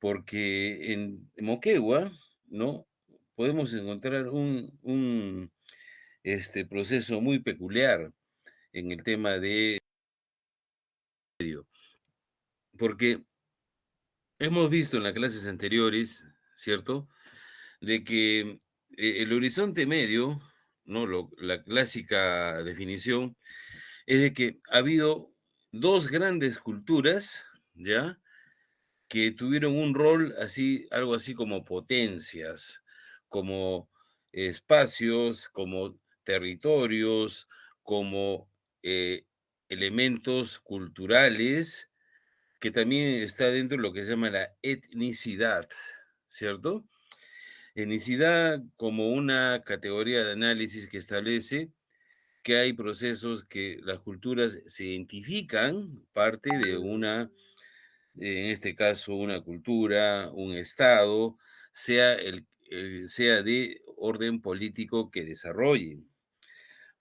porque en Moquegua, ¿no? Podemos encontrar un proceso muy peculiar en el tema de medio, porque hemos visto en las clases anteriores, ¿cierto? De que el horizonte medio, ¿no? La clásica definición es de que ha habido dos grandes culturas, ¿ya? Que tuvieron un rol así, algo así como potencias, como espacios, como territorios, como elementos culturales, que también está dentro de lo que se llama la etnicidad, ¿cierto? Etnicidad como una categoría de análisis que establece que hay procesos que las culturas se identifican, parte de una, en este caso, una cultura, un estado, sea de orden político que desarrollen.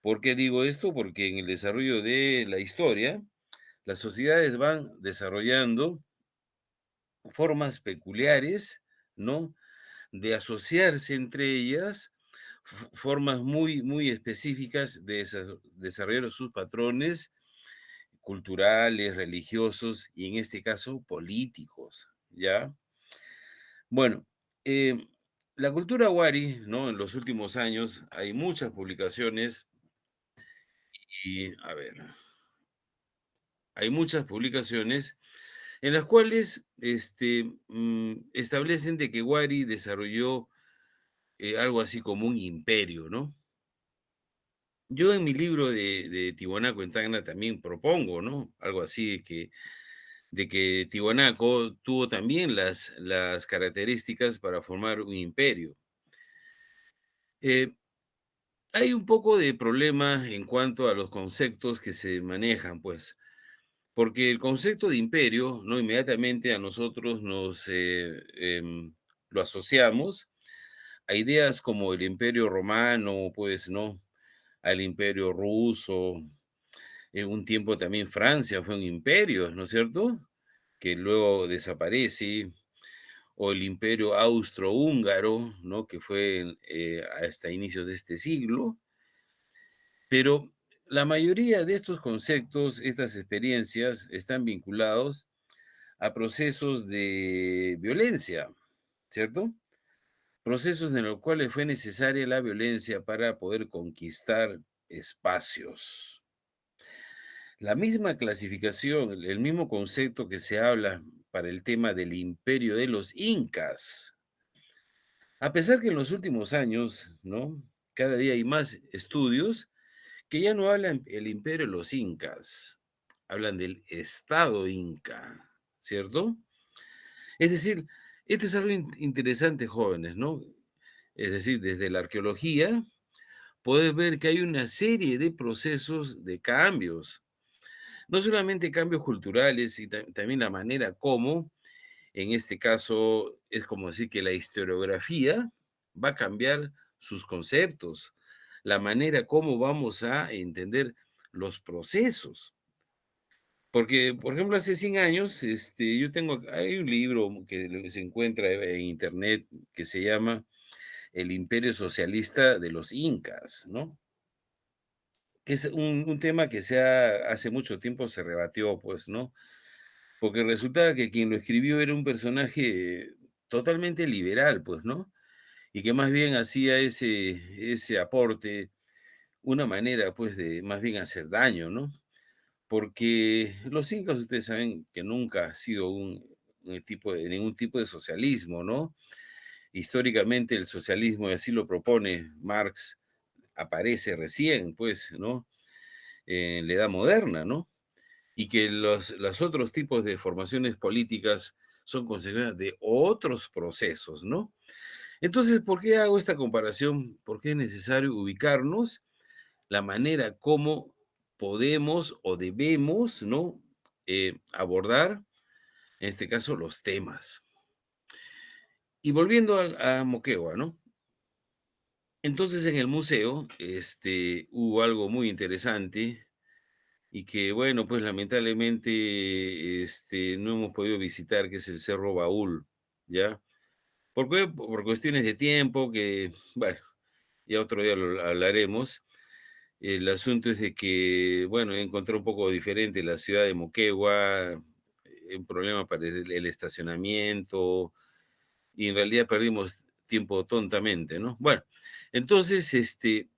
¿Por qué digo esto? Porque en el desarrollo de la historia, las sociedades van desarrollando formas peculiares, ¿no? De asociarse entre ellas, formas muy, muy específicas de desarrollar sus patrones culturales, religiosos y en este caso políticos, ¿ya? Bueno, la cultura wari, ¿no? En los últimos años hay muchas publicaciones y, a ver, hay muchas publicaciones en las cuales establecen de que Wari desarrolló algo así como un imperio, ¿no? Yo en mi libro de Tiwanaku en Tacna también propongo, ¿no? Algo así de que Tiwanaku tuvo también las características para formar un imperio. Eh, Hay un poco de problema en cuanto a los conceptos que se manejan, pues, porque el concepto de imperio, ¿no? Inmediatamente a nosotros lo asociamos a ideas como el imperio romano, pues, ¿no? Al imperio ruso. En un tiempo también Francia fue un imperio, ¿no es cierto? Que luego desaparece, o el imperio austrohúngaro, ¿no? Que fue hasta inicios de este siglo. Pero la mayoría de estos conceptos, estas experiencias, están vinculados a procesos de violencia, ¿cierto? Procesos en los cuales fue necesaria la violencia para poder conquistar espacios. La misma clasificación, el mismo concepto que se habla para el tema del imperio de los incas, a pesar que en los últimos años, ¿no? Cada día hay más estudios que ya no hablan el imperio de los incas, hablan del estado inca, ¿cierto? Es decir, esto es algo interesante, jóvenes, ¿no? Es decir, desde la arqueología puedes ver que hay una serie de procesos de cambios, no solamente cambios culturales, y también la manera como, en este caso, es como decir que la historiografía va a cambiar sus conceptos, la manera como vamos a entender los procesos. Porque, por ejemplo, hace 100 años, hay un libro que se encuentra en internet que se llama El Imperio Socialista de los Incas, ¿no? Es un tema que hace mucho tiempo se rebatió, pues, ¿no? Porque resultaba que quien lo escribió era un personaje totalmente liberal, pues, ¿no? Y que más bien hacía ese aporte, una manera, pues, de más bien hacer daño, ¿no? Porque los incas, ustedes saben que nunca ha sido ningún tipo de socialismo, ¿no? Históricamente el socialismo, y así lo propone Marx, aparece recién, pues, ¿no? En la edad moderna, ¿no? Y que los otros tipos de formaciones políticas son consecuencias de otros procesos, ¿no? Entonces, ¿por qué hago esta comparación? Porque es necesario ubicarnos la manera como podemos o debemos, ¿no? Abordar, en este caso, los temas. Y volviendo a Moquegua, ¿no? Entonces, en el museo, hubo algo muy interesante y que, bueno, pues lamentablemente, no hemos podido visitar, que es el Cerro Baúl. ¿ya? ¿Por qué? Por cuestiones de tiempo que, bueno, ya otro día lo hablaremos. El asunto es de que, bueno, he encontrado un poco diferente la ciudad de Moquegua, un problema para el estacionamiento, y en realidad perdimos tiempo tontamente, ¿no? Bueno, entonces, este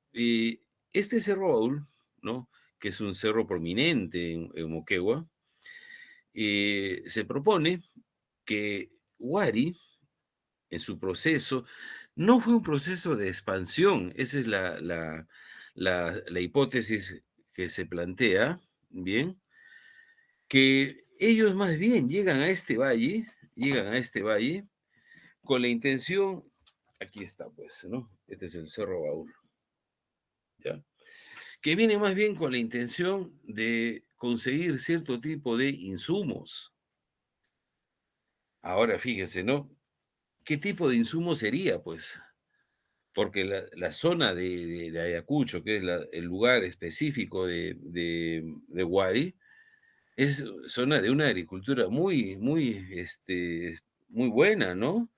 Cerro Baúl, ¿no? Que es un cerro prominente en Moquegua, se propone que Huari, en su proceso, no fue un proceso de expansión, esa es la hipótesis que se plantea, ¿bien? Que ellos más bien llegan a este valle con la intención, aquí está pues, ¿no? Este es el Cerro Baúl, ¿ya? Que viene más bien con la intención de conseguir cierto tipo de insumos. Ahora fíjese, ¿no? ¿Qué tipo de insumo sería, pues? Porque la zona de Ayacucho, que es el lugar específico de Huari, es zona de una agricultura muy buena, ¿no?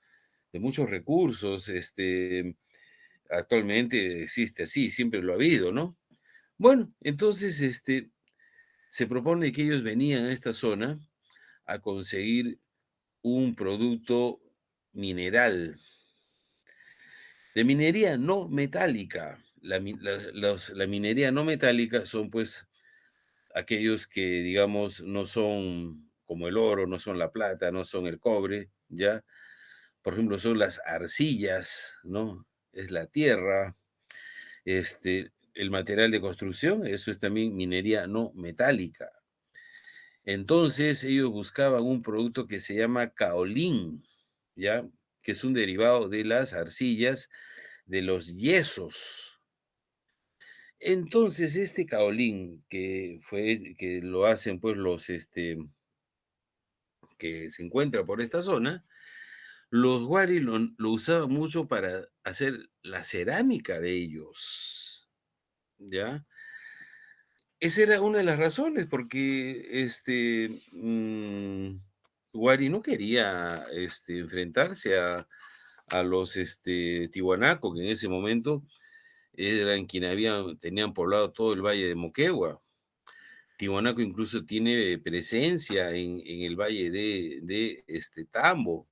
De muchos recursos, actualmente existe así, siempre lo ha habido, ¿no? Bueno, entonces, se propone que ellos venían a esta zona a conseguir un producto mineral, de minería no metálica. La minería no metálica son pues aquellos que, digamos, no son como el oro, no son la plata, no son el cobre, ¿ya? Por ejemplo, son las arcillas, ¿no? Es la tierra, el material de construcción, eso es también minería no metálica. Entonces, ellos buscaban un producto que se llama caolín, ¿ya? Que es un derivado de las arcillas, de los yesos. Entonces, este caolín que lo hacen pues que se encuentra por esta zona, los Wari lo usaban mucho para hacer la cerámica de ellos, ¿ya? Esa era una de las razones, porque Wari no quería enfrentarse a los Tiwanaco, que en ese momento eran quienes tenían poblado todo el valle de Moquegua. Tiwanaco incluso tiene presencia en el valle de Tambo,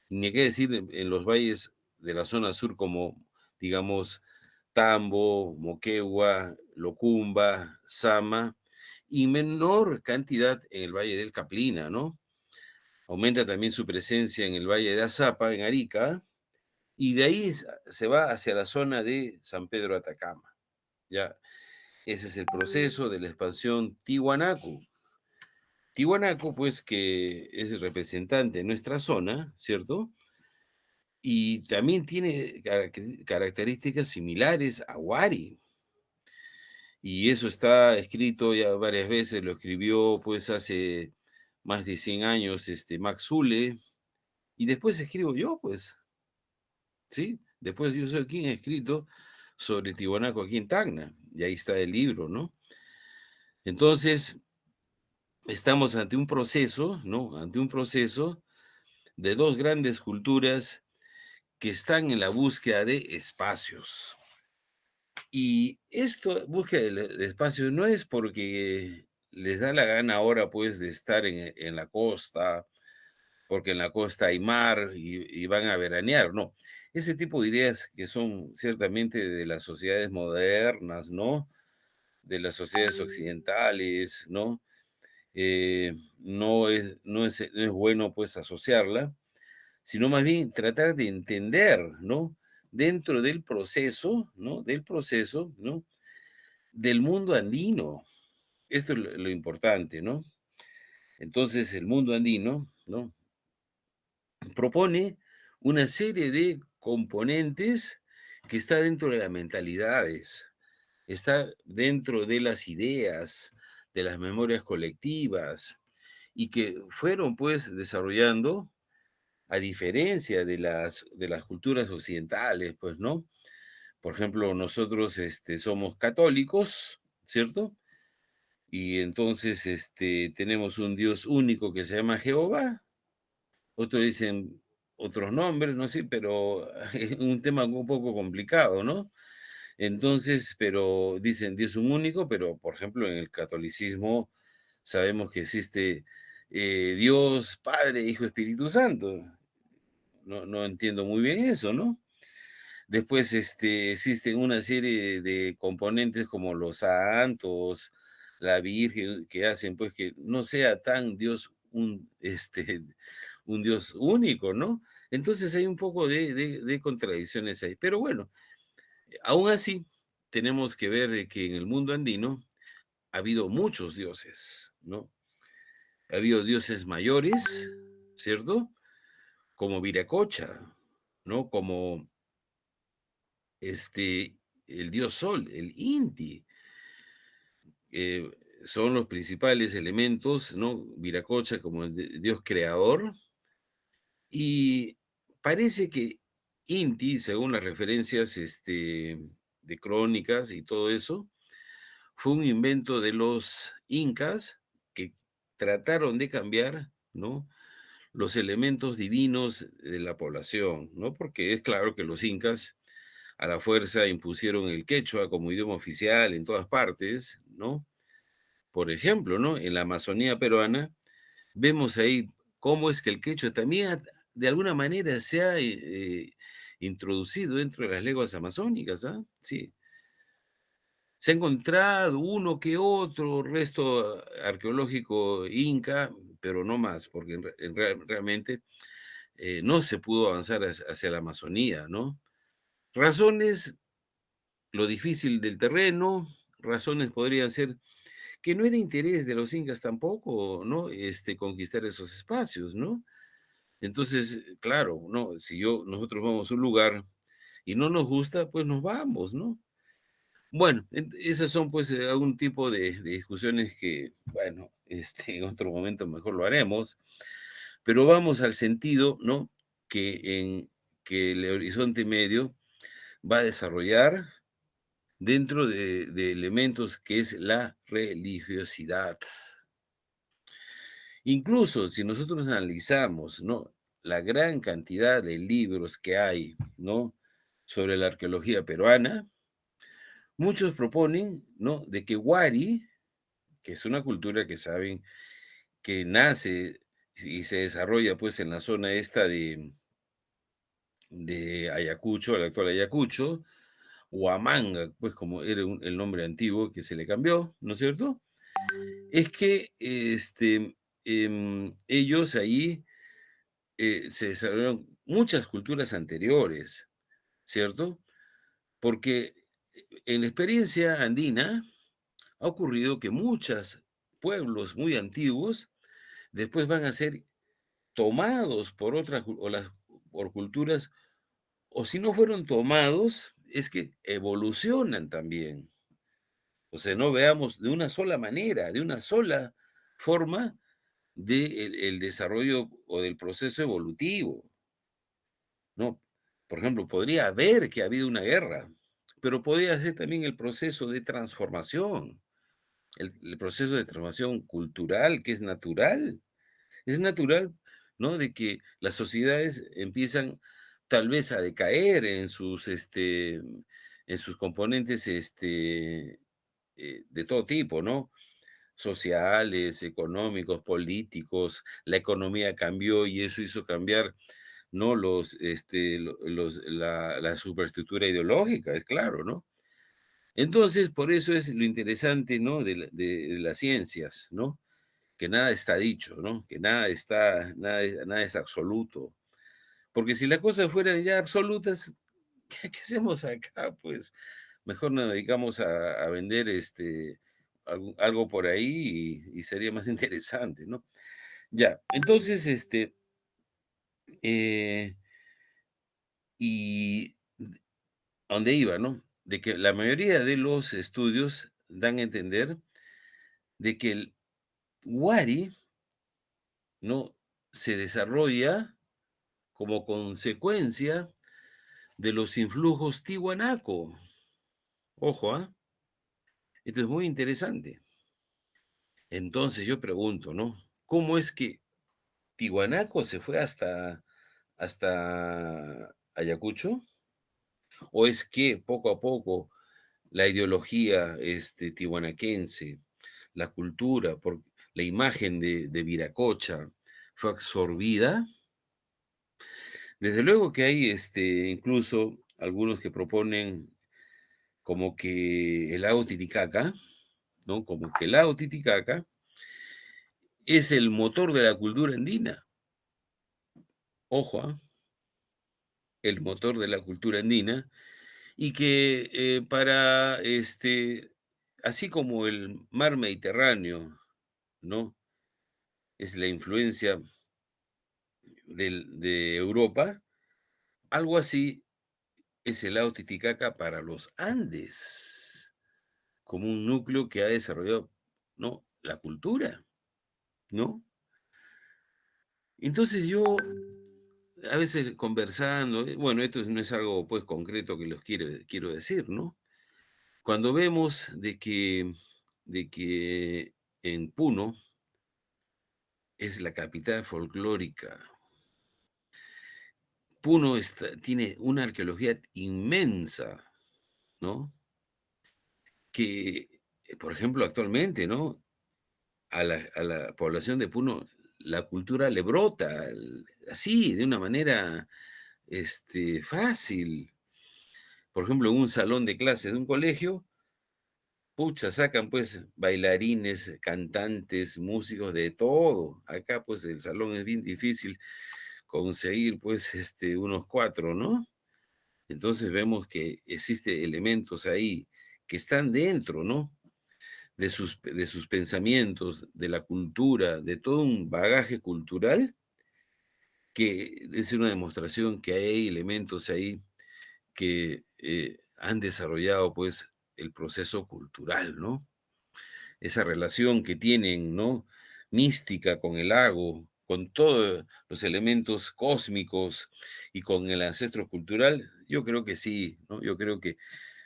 ni qué decir en los valles de la zona sur como, digamos, Tambo, Moquegua, Locumba, Sama, y menor cantidad en el valle del Caplina, ¿no? Aumenta también su presencia en el valle de Azapa, en Arica, y de ahí se va hacia la zona de San Pedro Atacama, ¿ya? Ese es el proceso de la expansión Tiwanaku. Tiwanaku, pues, que es el representante de nuestra zona, ¿cierto? Y también tiene características similares a Wari. Y eso está escrito ya varias veces, lo escribió pues hace más de 100 años Max Zule, y después escribo yo, pues, ¿sí? Después yo soy quien ha escrito sobre Tiwanaku aquí en Tacna, y ahí está el libro, ¿no? Entonces, estamos ante un proceso, ¿no? Ante un proceso de dos grandes culturas que están en la búsqueda de espacios. Y esto, búsqueda de espacios, no es porque les da la gana ahora, pues, de estar en la costa, porque en la costa hay mar y van a veranear, no. Ese tipo de ideas que son ciertamente de las sociedades modernas, ¿no? De las sociedades occidentales, ¿no? No es bueno, pues, asociarla, sino más bien tratar de entender, ¿no? Dentro del proceso, ¿no? Del proceso, ¿no? Del mundo andino. Esto es lo importante, ¿no? Entonces, el mundo andino, ¿no? Propone una serie de componentes que está dentro de las mentalidades, está dentro de las ideas, de las memorias colectivas, y que fueron pues desarrollando a diferencia de las culturas occidentales, pues, ¿no? Por ejemplo, nosotros somos católicos, ¿cierto? Y entonces tenemos un Dios único que se llama Jehová. Otros dicen otros nombres, no sé, pero es un tema un poco complicado, ¿no? Entonces, pero dicen Dios un único, pero por ejemplo en el catolicismo sabemos que existe Dios, Padre, Hijo, Espíritu Santo. No entiendo muy bien eso, ¿no? Después, existen una serie de componentes como los santos, la Virgen, que hacen pues que no sea tan Dios un Dios único, ¿no? Entonces hay un poco de contradicciones ahí. Pero bueno, aún así, tenemos que ver de que en el mundo andino ha habido muchos dioses, ¿no? Ha habido dioses mayores, ¿cierto? Como Viracocha, ¿no? Como este, el dios Sol, el Inti, eh, son los principales elementos, ¿no? Viracocha como el dios creador, y parece que Inti, según las referencias de crónicas y todo eso, fue un invento de los incas que trataron de cambiar, ¿no? Los elementos divinos de la población, ¿no? Porque es claro que los incas a la fuerza impusieron el quechua como idioma oficial en todas partes, ¿no? Por ejemplo, ¿no? En la Amazonía peruana vemos ahí cómo es que el quechua también de alguna manera se ha introducido dentro de las lenguas amazónicas, ¿ah? Sí. Se ha encontrado uno que otro resto arqueológico inca, pero no más, porque realmente no se pudo avanzar hacia la Amazonía, ¿no? Razones, lo difícil del terreno, razones podrían ser que no era interés de los incas tampoco, ¿no? Conquistar esos espacios, ¿no? Entonces, claro, ¿no? Si nosotros vamos a un lugar y no nos gusta, pues nos vamos, ¿no? Bueno, esas son pues algún tipo de discusiones que, bueno, en otro momento mejor lo haremos, pero vamos al sentido, ¿no? Que el Horizonte Medio va a desarrollar dentro de elementos que es la religiosidad. Incluso si nosotros analizamos, ¿no? La gran cantidad de libros que hay, ¿no? Sobre la arqueología peruana, muchos proponen, ¿no? De que Wari, que es una cultura que saben que nace y se desarrolla pues en la zona esta de Ayacucho, el actual Ayacucho, Huamanga, pues como era el nombre antiguo que se le cambió, ¿no es cierto? Es que ellos ahí se desarrollaron muchas culturas anteriores, ¿cierto? Porque en la experiencia andina ha ocurrido que muchos pueblos muy antiguos después van a ser tomados por otras por culturas, o si no fueron tomados, es que evolucionan también. O sea, no veamos de una sola manera, de una sola forma del el desarrollo o del proceso evolutivo, ¿no? Por ejemplo, podría haber que ha habido una guerra, pero podría ser también el proceso de transformación, el proceso de transformación cultural que es natural. Es natural, ¿no? De que las sociedades empiezan tal vez a decaer en sus componentes de todo tipo, ¿no? Sociales, económicos, políticos, la economía cambió y eso hizo cambiar, ¿no? La superestructura ideológica, es claro, ¿no? Entonces, por eso es lo interesante, ¿no? De las ciencias, ¿no? Que nada está dicho, ¿no? Que nada es absoluto. Porque si las cosas fueran ya absolutas, ¿qué hacemos acá? Pues mejor nos dedicamos a vender algo por ahí y sería más interesante, ¿no? Ya, entonces, eh, y a dónde iba, ¿no? De que la mayoría de los estudios dan a entender de que el Wari, ¿no? Se desarrolla como consecuencia de los influjos tihuanaco. Ojo, ¿ah? Esto es muy interesante. Entonces yo pregunto, ¿no? ¿Cómo es que Tihuanaco se fue hasta, hasta Ayacucho? ¿O es que poco a poco la ideología tihuanaquense, la cultura, por la imagen de Viracocha fue absorbida? Desde luego que hay incluso algunos que proponen como que el lago Titicaca, ¿no? Como que el lago Titicaca es el motor de la cultura andina. Ojo, ¿ah? El motor de la cultura andina, y que así como el mar Mediterráneo, ¿no? Es la influencia de Europa, algo así es el lago Titicaca para los Andes, como un núcleo que ha desarrollado, ¿no? La cultura, ¿no? Entonces yo, a veces conversando, bueno, esto no es algo pues concreto que quiero decir, ¿no? Cuando vemos de que en Puno es la capital folclórica, Puno tiene una arqueología inmensa, ¿no? Que, por ejemplo, actualmente, ¿no? A la población de Puno, la cultura le brota así, de una manera fácil. Por ejemplo, en un salón de clases de un colegio, pucha, sacan pues bailarines, cantantes, músicos, de todo. Acá pues el salón es bien difícil conseguir pues unos cuatro, ¿no? Entonces vemos que existe elementos ahí que están dentro, ¿no? De sus pensamientos, de la cultura, de todo un bagaje cultural, que es una demostración que hay elementos ahí que han desarrollado pues el proceso cultural, ¿no? Esa relación que tienen, ¿no? Mística con el lago, con todos los elementos cósmicos y con el ancestro cultural, yo creo que sí, ¿no? Yo creo que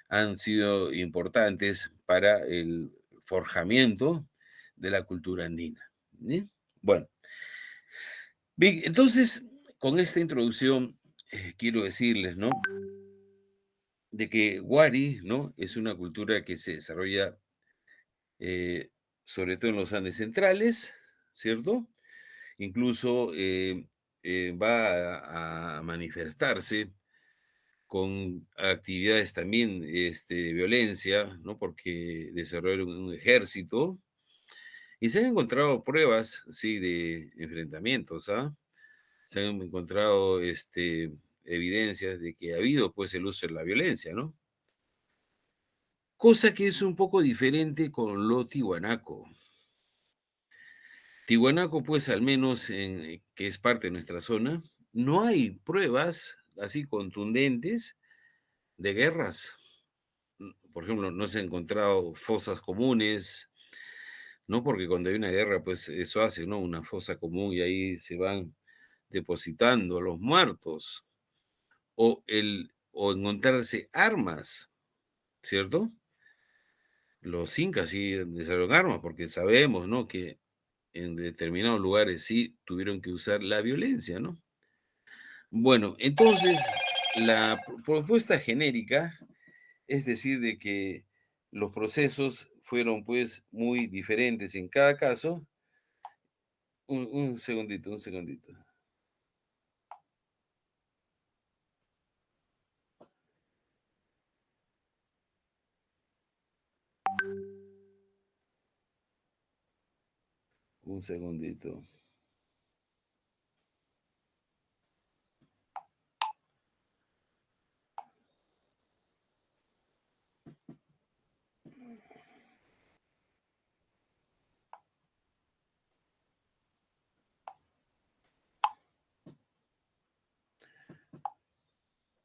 han sido importantes para el forjamiento de la cultura andina. ¿Sí? Bueno, bien, entonces, con esta introducción, quiero decirles, ¿no? De que Wari, ¿no? Es una cultura que se desarrolla eh, sobre todo en los Andes centrales, ¿cierto? Incluso va a manifestarse con actividades también de violencia, ¿no? Porque desarrollaron un ejército y se han encontrado pruebas, sí, de enfrentamientos, ¿ah? Se han encontrado evidencias de que ha habido pues el uso de la violencia, ¿no? Cosa que es un poco diferente con lo tihuanaco. Tihuanaco, pues al menos que es parte de nuestra zona, no hay pruebas así contundentes de guerras. Por ejemplo, no se han encontrado fosas comunes, ¿no? Porque cuando hay una guerra, pues eso hace, ¿no? Una fosa común y ahí se van depositando los muertos. O encontrarse armas, ¿cierto? Los incas sí desarrollaron armas porque sabemos, ¿no? Que en determinados lugares sí tuvieron que usar la violencia, ¿no? Bueno, entonces la propuesta genérica es decir de que los procesos fueron pues muy diferentes en cada caso. Un segundito, un segundito. Un segundito.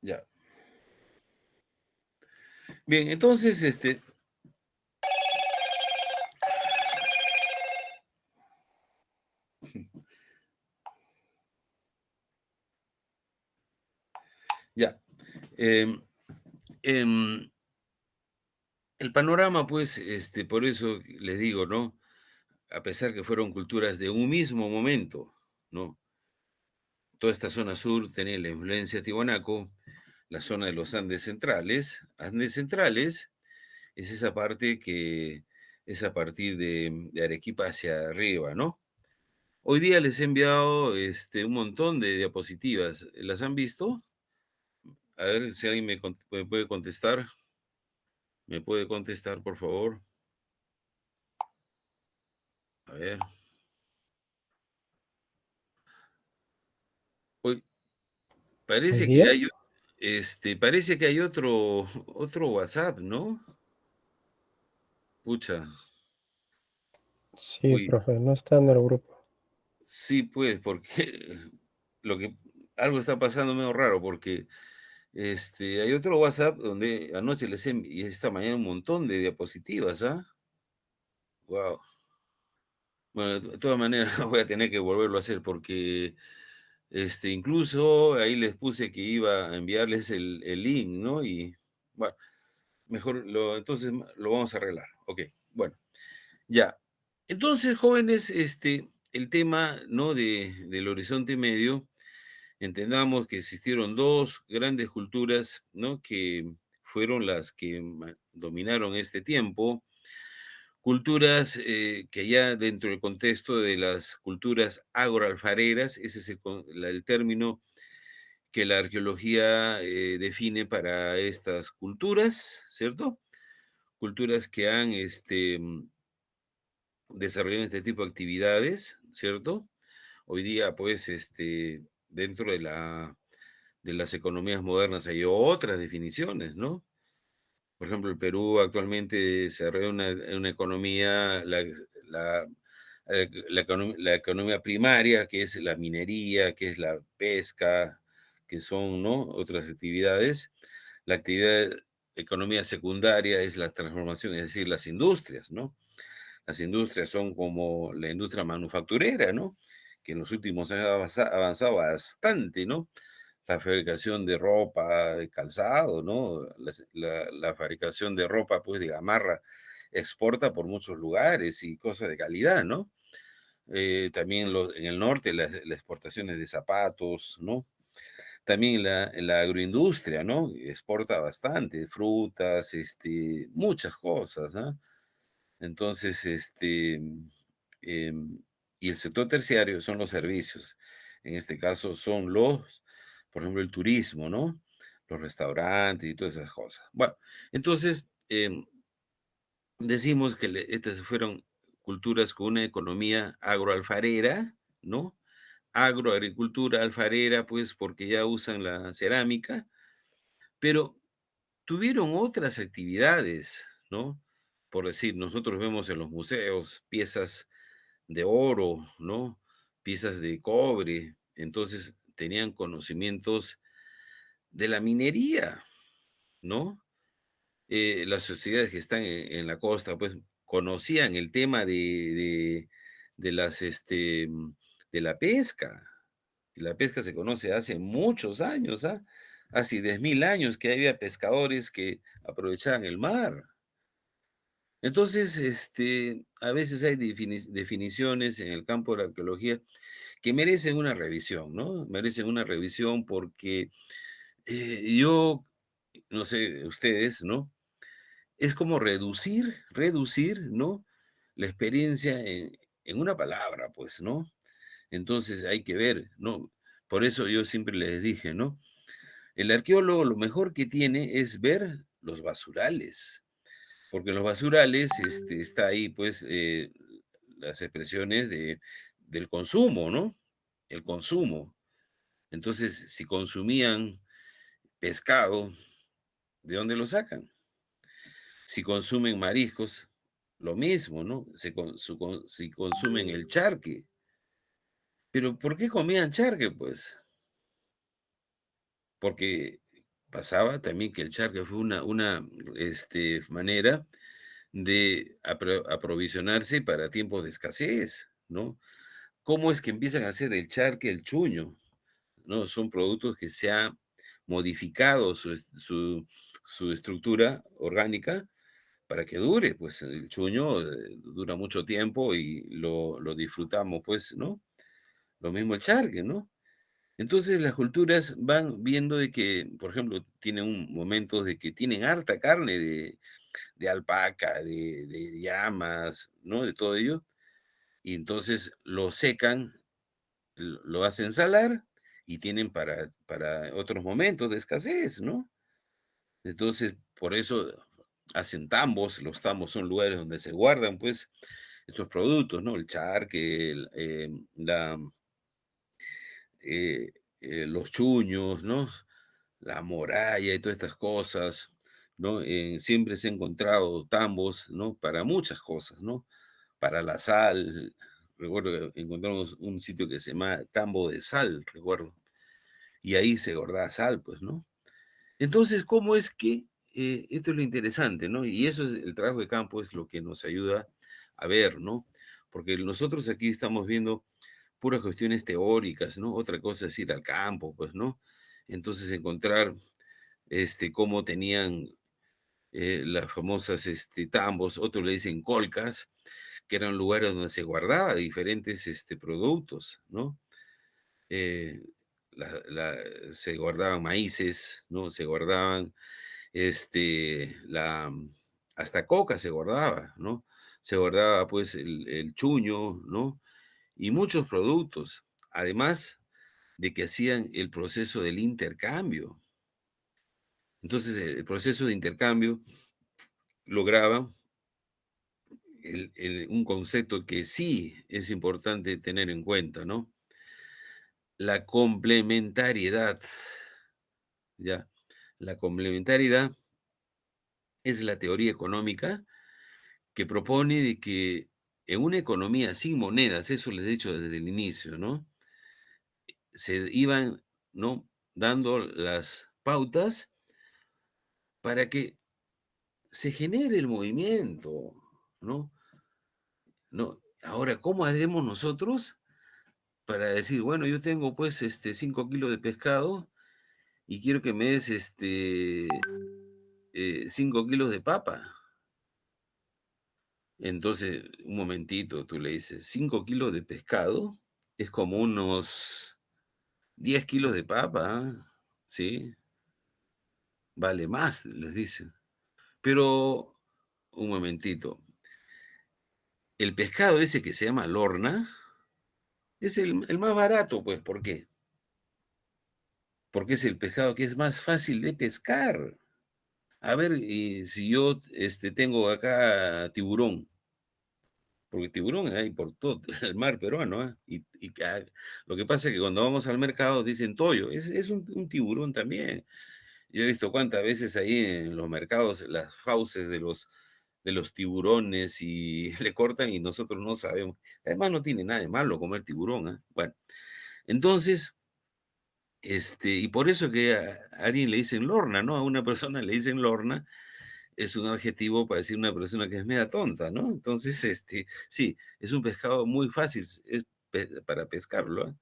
Ya. Bien, entonces, ya. em, em, el panorama, pues, por eso les digo, ¿no? A pesar que fueron culturas de un mismo momento, ¿no? toda esta zona sur tenía la influencia de Tiwanaku, la zona de los Andes centrales. Andes centrales es esa parte que es a partir de Arequipa hacia arriba, ¿no? Hoy día les he enviado un montón de diapositivas. ¿Las han visto? A ver si alguien me puede contestar. ¿Me puede contestar, por favor? A ver. Hoy Hoy parece que día, hay, parece que hay otro WhatsApp, ¿no? Pucha. sí, Uy, profe, no está en el grupo. sí, pues, porque lo que algo está pasando medio raro, porque hay otro WhatsApp donde anoche les envié y esta mañana un montón de diapositivas, ¿ah? Wow. Bueno, de todas maneras voy a tener que volverlo a hacer porque incluso ahí les puse que iba a enviarles el link, ¿no? Y bueno, mejor entonces lo vamos a arreglar. Ok, bueno, ya. Entonces, jóvenes, el tema, ¿no? Del Horizonte Medio, entendamos que existieron dos grandes culturas, ¿no? Que fueron las que dominaron este tiempo, culturas que ya dentro del contexto de las culturas agroalfareras, ese es el término que la arqueología define para estas culturas, ¿cierto? Culturas que han desarrollado este tipo de actividades, ¿cierto? Hoy día, pues, dentro de las economías modernas hay otras definiciones, ¿no? Por ejemplo, el Perú actualmente desarrolla una economía, la economía primaria, que es la minería, que es la pesca, que son, ¿no? Otras actividades. La actividad, economía secundaria es la transformación, es decir, las industrias, ¿no? Las industrias son como la industria manufacturera, ¿no? Que en los últimos años ha avanzado bastante, ¿no? La fabricación de ropa, de calzado, ¿no? La fabricación de ropa, pues, de gamarra, exporta por muchos lugares y cosas de calidad, ¿no? También en el norte las exportaciones de zapatos, ¿no? También la agroindustria, ¿no? Exporta bastante, frutas, muchas cosas, ¿no? Entonces, em, y el sector terciario son los servicios. En este caso son por ejemplo, el turismo, ¿no? Los restaurantes y todas esas cosas. Bueno, entonces, decimos que estas fueron culturas con una economía agroalfarera, ¿no? Agroagricultura alfarera, pues porque ya usan la cerámica, pero tuvieron otras actividades, ¿no? Por decir, nosotros vemos en los museos piezas de oro, ¿no? Piezas de cobre. Entonces tenían conocimientos de la minería, ¿no? Las sociedades que están en la costa, pues conocían el tema de las, de la pesca. Y la pesca se conoce hace muchos años, ¿ah? Hace 10.000 años que había pescadores que aprovechaban el mar. Entonces, a veces hay definiciones en el campo de la arqueología que merecen una revisión, ¿no? Merecen una revisión porque yo, no sé, ustedes, ¿no? Es como reducir, ¿no? La experiencia en una palabra, pues, ¿no? Entonces hay que ver, ¿no? Por eso yo siempre les dije, ¿no? El arqueólogo lo mejor que tiene es ver los basurales, porque en los basurales está ahí, pues, las expresiones del consumo, ¿no? El consumo. Entonces, si consumían pescado, ¿de dónde lo sacan? Si consumen mariscos, lo mismo, ¿no? Si consumen el charque. Pero ¿por qué comían charque? Pues porque pasaba también que el charque fue una manera de aprovisionarse para tiempos de escasez, ¿no? ¿Cómo es que empiezan a hacer el charque, el chuño? ¿No? Son productos que se ha modificado su estructura orgánica para que dure, pues el chuño dura mucho tiempo y lo disfrutamos, pues, ¿no? Lo mismo el charque, ¿no? Entonces las culturas van viendo de que, por ejemplo, tienen un momentos de que tienen harta carne de alpaca, de llamas, ¿no? De todo ello, y entonces lo secan, lo hacen salar y tienen para otros momentos de escasez, ¿no? Entonces, por eso hacen tambos, los tambos son lugares donde se guardan, pues, estos productos, ¿no? El charque, eh, los chuños, ¿no? La moralla y todas estas cosas, ¿no? Siempre se han encontrado tambos, ¿no? Para muchas cosas, ¿no? Para la sal, recuerdo que encontramos un sitio que se llama Tambo de Sal, recuerdo, y ahí se guardaba sal, pues, ¿no? Entonces, ¿cómo es que esto es lo interesante, ¿no? Y eso es el trabajo de campo, es lo que nos ayuda a ver, ¿no? Porque nosotros aquí estamos viendo puras cuestiones teóricas, ¿no? Otra cosa es ir al campo, pues, ¿no? Entonces encontrar cómo tenían las famosas tambos, otros le dicen colcas, que eran lugares donde se guardaba diferentes productos, ¿no? Eh, se guardaban maíces, ¿no? Se guardaban hasta coca se guardaba, ¿no? Se guardaba pues el chuño, ¿no? Y muchos productos, además de que hacían el proceso del intercambio. Entonces, el proceso de intercambio lograba un concepto que sí es importante tener en cuenta, ¿no? La complementariedad, ¿ya? La complementariedad es la teoría económica que propone de que en una economía sin monedas, eso les he dicho desde el inicio, ¿no? Se iban, ¿no? Dando las pautas para que se genere el movimiento, ¿no? ¿No? Ahora, ¿cómo haremos nosotros para decir, bueno, yo tengo pues 5 kilos de pescado y quiero que me des 5 kilos de papa? Entonces, un momentito, tú le dices, 5 kilos de pescado es como unos 10 kilos de papa, ¿ah? ¿Sí? Vale más, les dicen. Pero, un momentito, el pescado ese que se llama lorna es el más barato, pues, ¿por qué? Porque es el pescado que es más fácil de pescar. A ver, y si yo tengo acá tiburón, porque tiburón hay por todo el mar peruano, ¿ah? Lo que pasa es que cuando vamos al mercado dicen toyo, es un tiburón también. Yo he visto cuántas veces ahí en los mercados las fauces de los tiburones y le cortan y nosotros no sabemos. Además no tiene nada de malo comer tiburón, ¿ah? Bueno, entonces, y por eso que a alguien le dicen lorna, ¿no? A una persona le dicen lorna, es un adjetivo para decir una persona que es media tonta, ¿no? Entonces, sí, es un pescado muy fácil para pescarlo, ¿eh?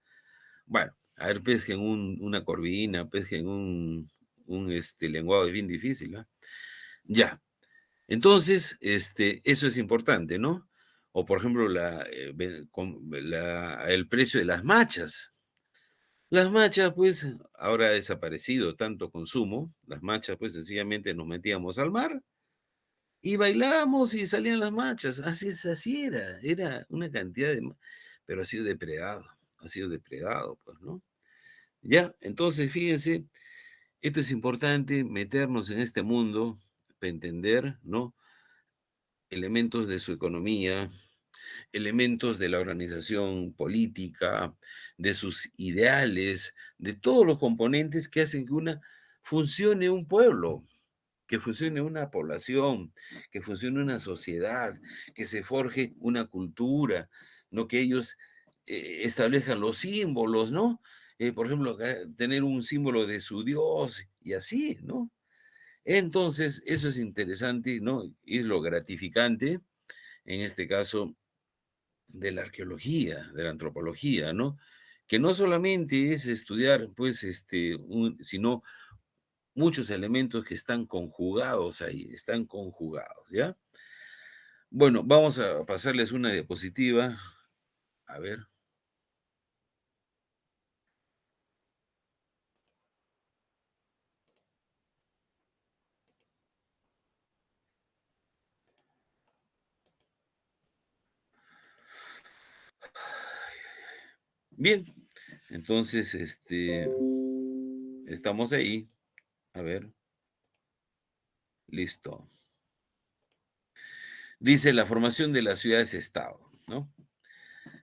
Bueno, a ver, pesquen una corvina, pesquen un lenguado, es bien difícil, ¿no? Ya, entonces, eso es importante, ¿no? O por ejemplo, el precio de las machas. Las machas, pues, ahora ha desaparecido tanto consumo. Las machas, pues, sencillamente nos metíamos al mar y bailábamos y salían las machas. Así era una cantidad pero ha sido depredado, pues, ¿no? Ya, entonces, fíjense, esto es importante, meternos en este mundo para entender, ¿no? Elementos de su economía, elementos de la organización política, de sus ideales, de todos los componentes que hacen que funcione un pueblo, que funcione una población, que funcione una sociedad, que se forje una cultura, ¿no? Que ellos establezcan los símbolos, ¿no? Por ejemplo, tener un símbolo de su Dios y así, ¿no? Entonces, eso es interesante, ¿no? Y es lo gratificante, en este caso, de la arqueología, de la antropología, ¿no? Que no solamente es estudiar, pues, sino muchos elementos que están conjugados ahí, están conjugados, ¿ya? Bueno, vamos a pasarles una diapositiva. A ver. Bien, entonces, estamos ahí. A ver, listo. Dice la formación de las ciudades-estado, ¿no?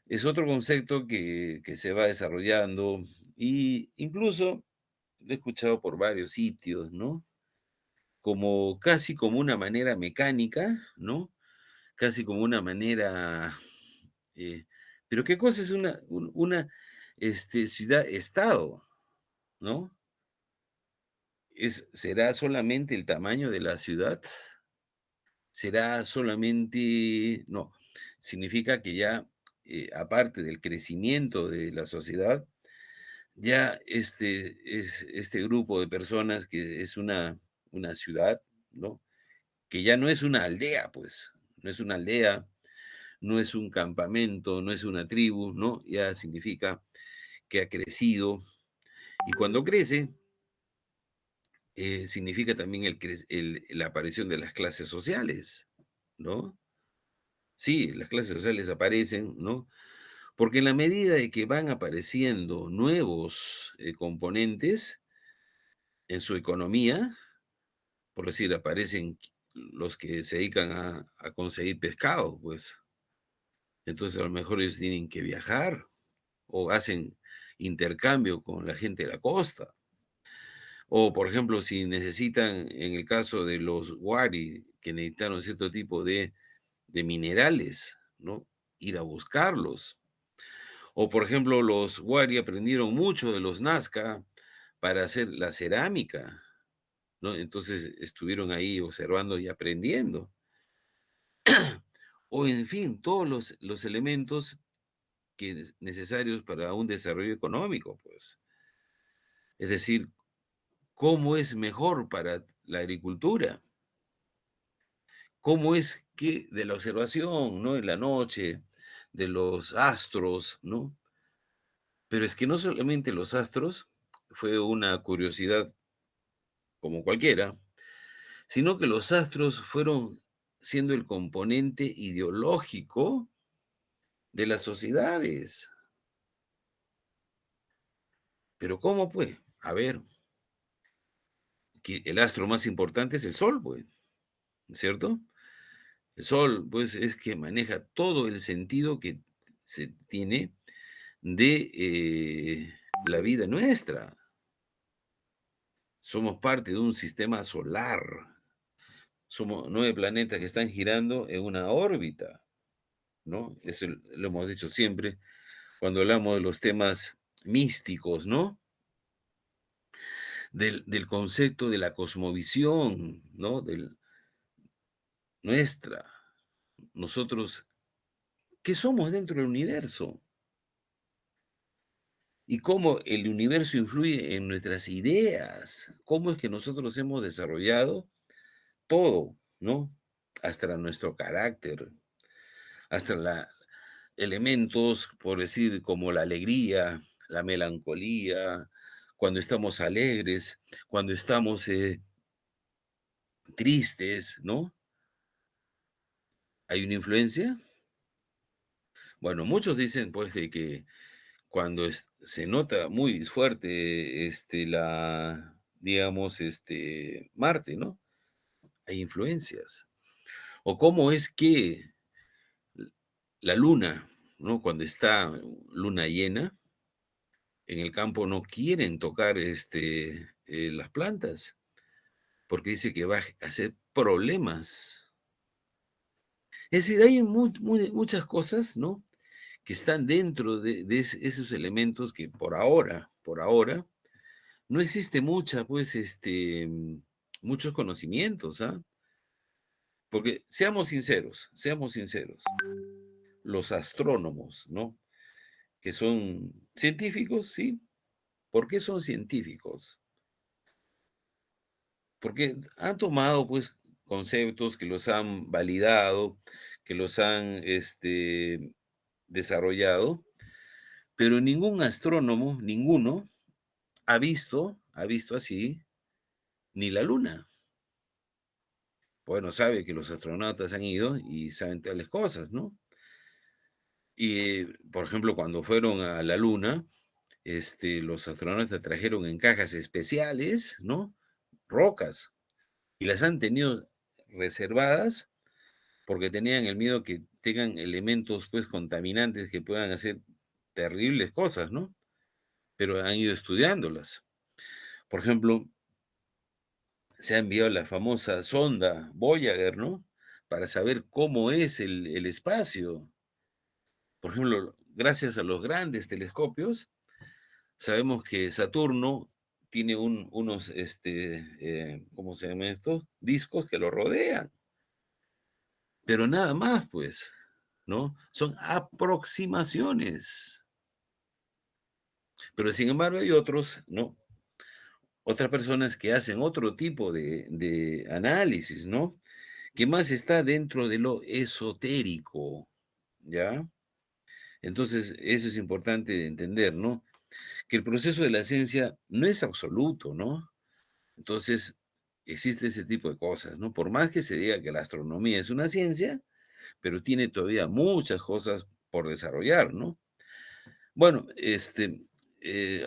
Es otro concepto que se va desarrollando y incluso lo he escuchado por varios sitios, ¿no? Como casi como una manera mecánica, ¿no? Casi como una manera, eh, pero ¿qué cosa es una ciudad-estado, ¿no? ¿Será solamente el tamaño de la ciudad? ¿Será solamente? No, significa que ya, aparte del crecimiento de la sociedad, ya este grupo de personas que es una ciudad, ¿no? Que ya no es una aldea, pues, no es una aldea, no es un campamento, no es una tribu, ¿no? Ya significa que ha crecido, y cuando crece, significa también la aparición de las clases sociales, ¿no? Sí, las clases sociales aparecen, ¿no? Porque en la medida de que van apareciendo nuevos componentes en su economía, por decir, aparecen los que se dedican a conseguir pescado, pues entonces a lo mejor ellos tienen que viajar o hacen intercambio con la gente de la costa. O, por ejemplo, si necesitan, en el caso de los Wari, que necesitaron cierto tipo de minerales, ¿no? Ir a buscarlos. O, por ejemplo, los Wari aprendieron mucho de los Nazca para hacer la cerámica, ¿no? Entonces estuvieron ahí observando y aprendiendo. O, en fin, todos los elementos necesarios para un desarrollo económico, pues. Es decir, ¿cómo es mejor para la agricultura? ¿Cómo es que de la observación, ¿no? En la noche, de los astros, ¿no? Pero es que no solamente los astros, fue una curiosidad como cualquiera, sino que los astros fueron siendo el componente ideológico de las sociedades. Pero ¿cómo pues? A ver, que el astro más importante es el Sol, pues, ¿cierto? El Sol, pues, es que maneja todo el sentido que se tiene de la vida nuestra. Somos parte de un sistema solar. Somos 9 planetas que están girando en una órbita, ¿no? Eso lo hemos dicho siempre cuando hablamos de los temas místicos, ¿no? Del concepto de la cosmovisión, ¿no? Nuestra. Nosotros, ¿qué somos dentro del universo? Y cómo el universo influye en nuestras ideas. Cómo es que nosotros hemos desarrollado todo, ¿no? Hasta nuestro carácter, hasta elementos, por decir, como la alegría, la melancolía, cuando estamos alegres, cuando estamos tristes, ¿no? ¿Hay una influencia? Bueno, muchos dicen, pues, de que cuando se nota muy fuerte, digamos, Marte, ¿no? Hay influencias. O cómo es que la luna, ¿no? Cuando está luna llena, en el campo no quieren tocar las plantas, porque dice que va a hacer problemas. Es decir, hay muchas cosas, ¿no? Que están dentro de esos elementos que por ahora, no existe pues, muchos conocimientos, ¿ah? Porque seamos sinceros, los astrónomos, ¿no? Que son científicos, sí. ¿Por qué son científicos? Porque han tomado, pues, conceptos que los han validado, que los han, desarrollado, pero ningún astrónomo, ninguno, ha visto así ni la luna. Bueno, sabe que los astronautas han ido y saben tales cosas, ¿no? Y, por ejemplo, cuando fueron a la Luna, los astronautas trajeron en cajas especiales, ¿no? Rocas, y las han tenido reservadas porque tenían el miedo que tengan elementos, pues, contaminantes que puedan hacer terribles cosas, ¿no? Pero han ido estudiándolas. Por ejemplo, se ha enviado la famosa sonda Voyager, ¿no? Para saber cómo es el espacio. Por ejemplo, gracias a los grandes telescopios, sabemos que Saturno tiene unos, ¿cómo se llaman estos? Discos que lo rodean, pero nada más, pues, ¿no? Son aproximaciones. Pero sin embargo hay otros, ¿no? Otras personas que hacen otro tipo de análisis, ¿no? Que más está dentro de lo esotérico, ¿ya? Entonces, eso es importante de entender, ¿no? Que el proceso de la ciencia no es absoluto, ¿no? Entonces, existe ese tipo de cosas, ¿no? Por más que se diga que la astronomía es una ciencia, pero tiene todavía muchas cosas por desarrollar, ¿no? Bueno,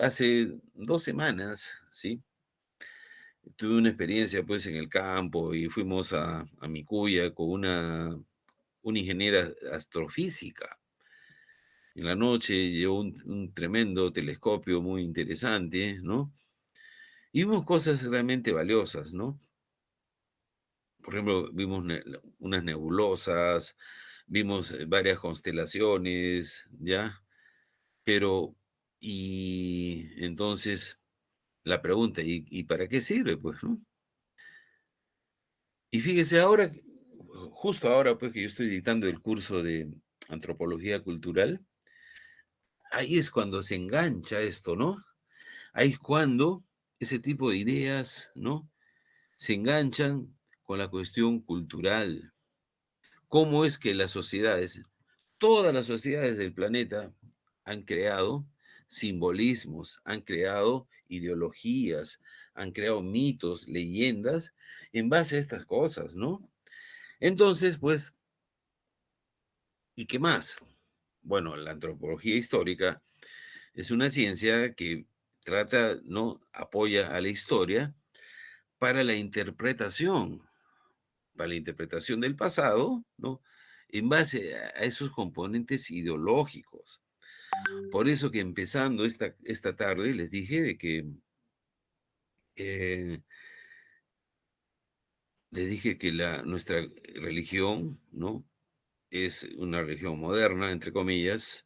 hace 2 semanas, ¿sí? Tuve una experiencia, pues, en el campo y fuimos a Micuya con una ingeniera astrofísica. En la noche llevó un tremendo telescopio muy interesante, ¿no? Y vimos cosas realmente valiosas, ¿no? Por ejemplo, vimos unas nebulosas, vimos varias constelaciones, ¿ya? Pero, y entonces la pregunta, ¿y para qué sirve? Pues, ¿no? Y fíjese ahora, justo ahora, pues que yo estoy dictando el curso de antropología cultural, ahí es cuando se engancha esto, ¿no? Ahí es cuando ese tipo de ideas, ¿no? Se enganchan con la cuestión cultural. ¿Cómo es que las sociedades, todas las sociedades del planeta han creado simbolismos, han creado ideologías, han creado mitos, leyendas en base a estas cosas, ¿no? Entonces, pues, ¿y qué más? Bueno, la antropología histórica es una ciencia que trata, ¿no? Apoya a la historia para la interpretación, para la interpretación del pasado, ¿no? En base a esos componentes ideológicos. Por eso que empezando esta tarde les dije de que eh, les dije que nuestra religión, ¿no? Es una religión moderna, entre comillas,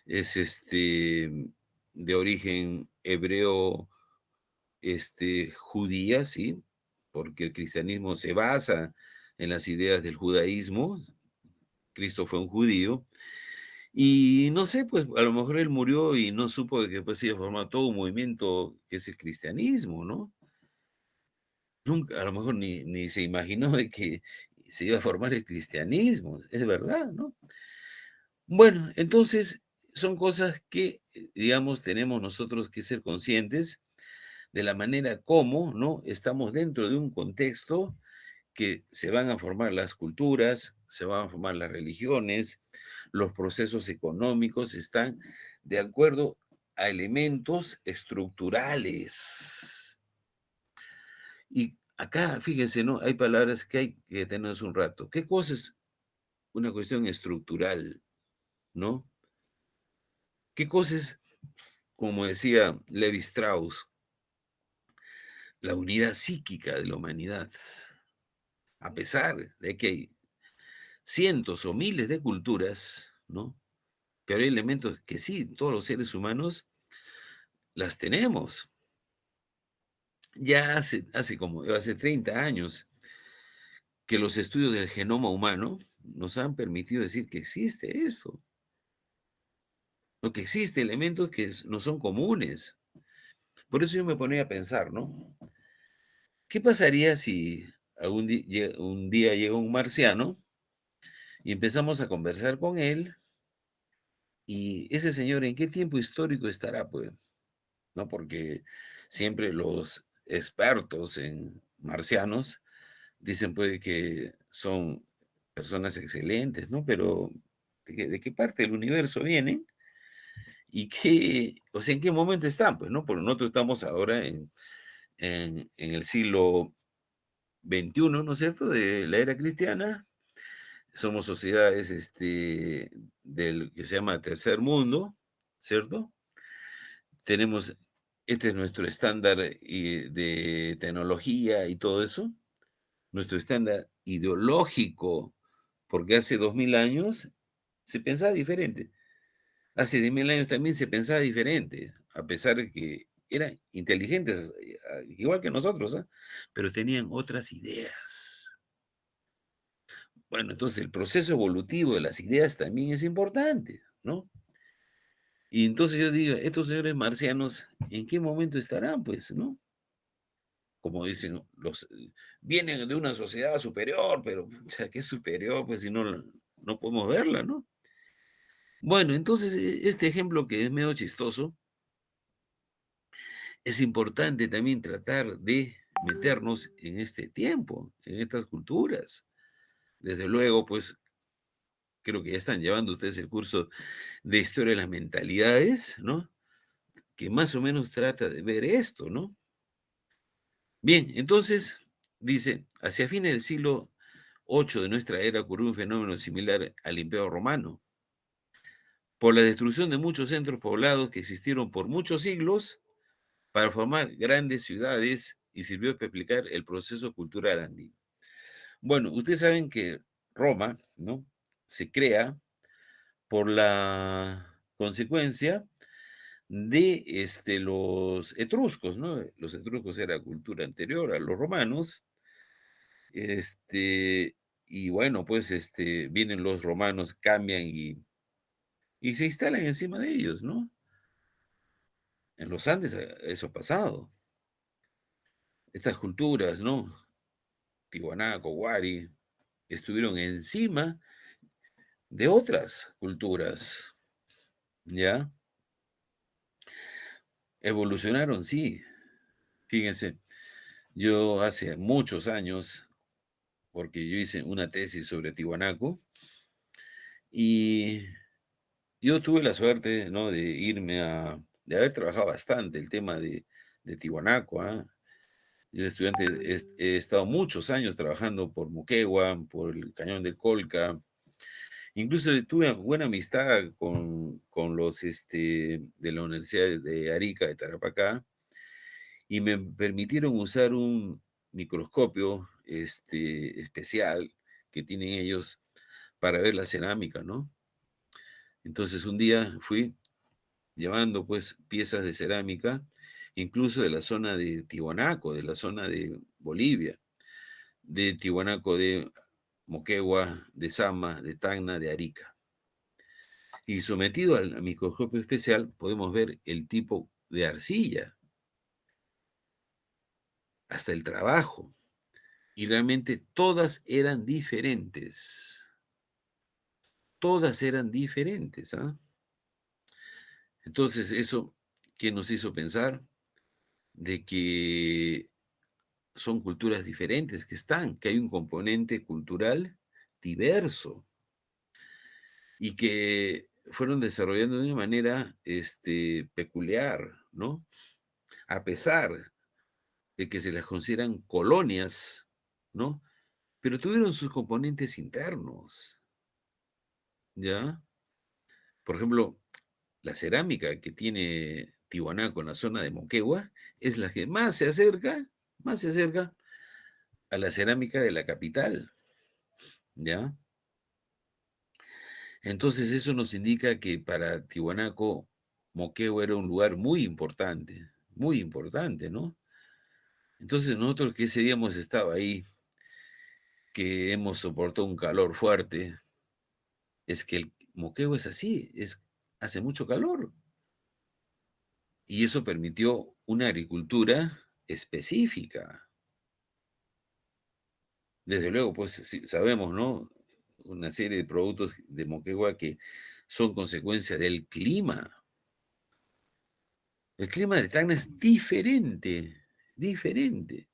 es de origen hebreo, judía, ¿sí? Porque el cristianismo se basa en las ideas del judaísmo. Cristo fue un judío. Y no sé, pues a lo mejor él murió y no supo de que pues iba a formar todo un movimiento que es el cristianismo, ¿no? Nunca, a lo mejor ni se imaginó de que se iba a formar el cristianismo, es verdad, ¿no? Bueno, entonces son cosas que, digamos, tenemos nosotros que ser conscientes de la manera como, ¿no? Estamos dentro de un contexto que se van a formar las culturas, se van a formar las religiones, los procesos económicos están de acuerdo a elementos estructurales. Y acá, fíjense, ¿no? Hay palabras que hay que tenernos un rato. ¿Qué cosa es una cuestión estructural, ¿no? ¿Qué cosa es, como decía Levi Strauss, la unidad psíquica de la humanidad? A pesar de que hay cientos o miles de culturas, ¿no? Pero hay elementos que sí, todos los seres humanos las tenemos. Ya hace 30 años que los estudios del genoma humano nos han permitido decir que existe eso, ¿no? Que existe elementos que no son comunes. Por eso yo me ponía a pensar, ¿no? ¿Qué pasaría si un día llega un marciano y empezamos a conversar con él y ese señor en qué tiempo histórico estará, pues? ¿No? Porque siempre los expertos en marcianos dicen pues que son personas excelentes, ¿no? Pero de qué parte del universo vienen y qué, o sea, en qué momento están, pues, ¿no? Porque nosotros estamos ahora en el siglo XXI, ¿no es cierto?, de la era cristiana. Somos sociedades, del que se llama tercer mundo, ¿cierto? Tenemos, este es nuestro estándar de tecnología y todo eso, nuestro estándar ideológico, porque hace 2000 años se pensaba diferente. Hace 10.000 años también se pensaba diferente, a pesar de que eran inteligentes, igual que nosotros, ¿ah? Pero tenían otras ideas. Bueno, entonces el proceso evolutivo de las ideas también es importante, ¿no? Y entonces yo digo, estos señores marcianos, ¿en qué momento estarán, pues, no? Como dicen, vienen de una sociedad superior, pero, o sea, ¿qué es superior? Pues si no, no podemos verla, ¿no? Bueno, entonces este ejemplo que es medio chistoso, es importante también tratar de meternos en este tiempo, en estas culturas. Desde luego, pues creo que ya están llevando ustedes el curso de historia de las mentalidades, ¿no? Que más o menos trata de ver esto, ¿no? Bien, entonces, dice, hacia fines del siglo VIII de nuestra era ocurrió un fenómeno similar al Imperio Romano. Por la destrucción de muchos centros poblados que existieron por muchos siglos para formar grandes ciudades y sirvió para explicar el proceso cultural andino. Bueno, ustedes saben que Roma, ¿no?, se crea por la consecuencia de los etruscos, ¿no? Los etruscos era cultura anterior a los romanos, este, y bueno, pues vienen los romanos, cambian y se instalan encima de ellos, ¿no? En los Andes eso ha pasado. Estas culturas, ¿no? Tiwanaku, Wari, estuvieron encima de otras culturas, ¿ya? Evolucionaron, sí. Fíjense, yo hace muchos años, porque yo hice una tesis sobre Tiwanaku, y yo tuve la suerte, ¿no?, de haber trabajado bastante el tema de Tiwanaku, ¿ah? Yo estudiante, he estado muchos años trabajando por Moquegua, por el Cañón del Colca. Incluso tuve buena amistad con los de la Universidad de Arica, de Tarapacá, y me permitieron usar un microscopio especial que tienen ellos para ver la cerámica, ¿no? Entonces un día fui llevando pues piezas de cerámica, incluso de la zona de Tiwanaco, de la zona de Bolivia, de Tiwanaco, de Moquegua, de Sama, de Tacna, de Arica. Y sometido al microscopio especial podemos ver el tipo de arcilla, hasta el trabajo. Y realmente todas eran diferentes. Todas eran diferentes, ¿ah? Entonces, eso, ¿qué nos hizo pensar? De que son culturas diferentes que hay un componente cultural diverso y que fueron desarrollando de una manera peculiar, ¿no? A pesar de que se las consideran colonias, ¿no? Pero tuvieron sus componentes internos, ¿ya? Por ejemplo, la cerámica que tiene Tiwanaku en la zona de Moquegua es la que más se acerca a la cerámica de la capital, ¿ya? Entonces eso nos indica que para Tiwanaku, Moquegua era un lugar muy importante, ¿no? Entonces nosotros que ese día hemos estado ahí, que hemos soportado un calor fuerte, es que el Moquegua es así, hace mucho calor. Y eso permitió una agricultura específica. Desde luego, pues sí, sabemos, ¿no? Una serie de productos de Moquegua que son consecuencia del clima. El clima de Tacna es diferente, diferente.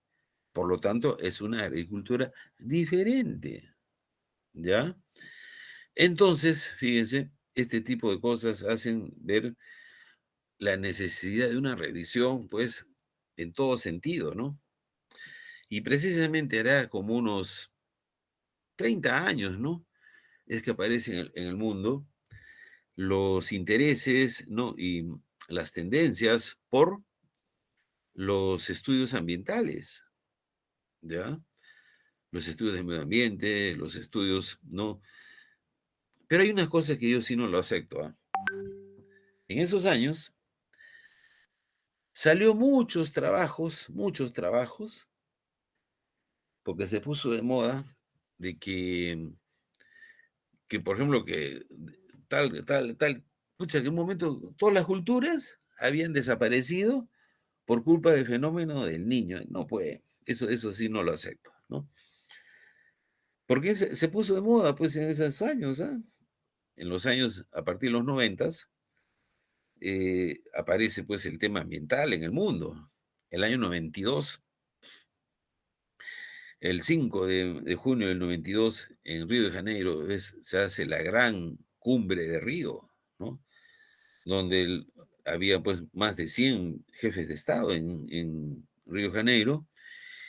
Por lo tanto, es una agricultura diferente, ¿ya? Entonces, fíjense, este tipo de cosas hacen ver la necesidad de una revisión, pues, en todo sentido, ¿no? Y precisamente hará como unos 30 años, ¿no? Es que aparecen en el mundo los intereses, ¿no? Y las tendencias por los estudios ambientales, ¿ya? Los estudios de medio ambiente, los estudios, ¿no? Pero hay una cosa que yo sí no lo acepto, ¿ah? En esos años salió muchos trabajos, porque se puso de moda de que por ejemplo, que tal, pucha, que en un momento todas las culturas habían desaparecido por culpa del fenómeno del Niño. No puede, eso sí no lo acepto, ¿no? Porque se puso de moda, pues, en esos años, ¿ah? En los años, a partir de los noventas, aparece, pues, el tema ambiental en el mundo. El año 92, el 5 de junio del 92, en Río de Janeiro, se hace la gran cumbre de Río, ¿no? Donde había, pues, más de 100 jefes de Estado en Río de Janeiro,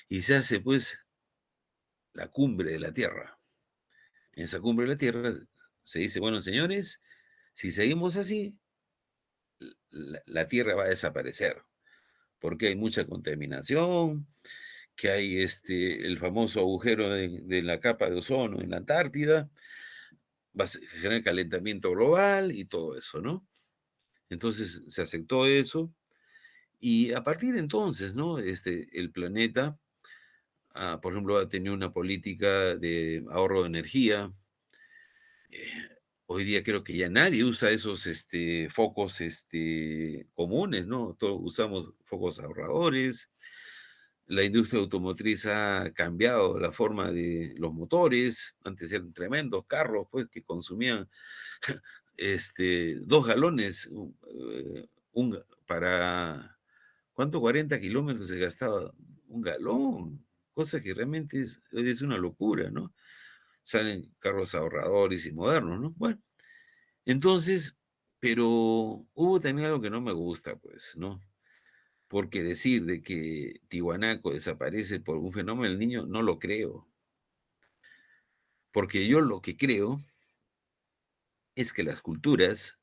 y se hace, pues, la cumbre de la Tierra. En esa cumbre de la Tierra se dice, bueno, señores, si seguimos así, la Tierra va a desaparecer, porque hay mucha contaminación, que hay el famoso agujero de la capa de ozono en la Antártida, va a generar calentamiento global y todo eso, ¿no? Entonces se aceptó eso y a partir de entonces, ¿no? El planeta, por ejemplo, ha tenido una política de ahorro de energía. Hoy día creo que ya nadie usa esos focos comunes, ¿no? Todos usamos focos ahorradores. La industria automotriz ha cambiado la forma de los motores. Antes eran tremendos carros, pues, que consumían 2 galones para, ¿cuánto? 40 kilómetros se gastaba un galón, cosa que realmente es una locura, ¿no? Salen carros ahorradores y modernos, ¿no? Bueno, entonces, pero hubo también algo que no me gusta, pues, ¿no? Porque decir de que Tiwanaku desaparece por un fenómeno del Niño, no lo creo. Porque yo lo que creo es que las culturas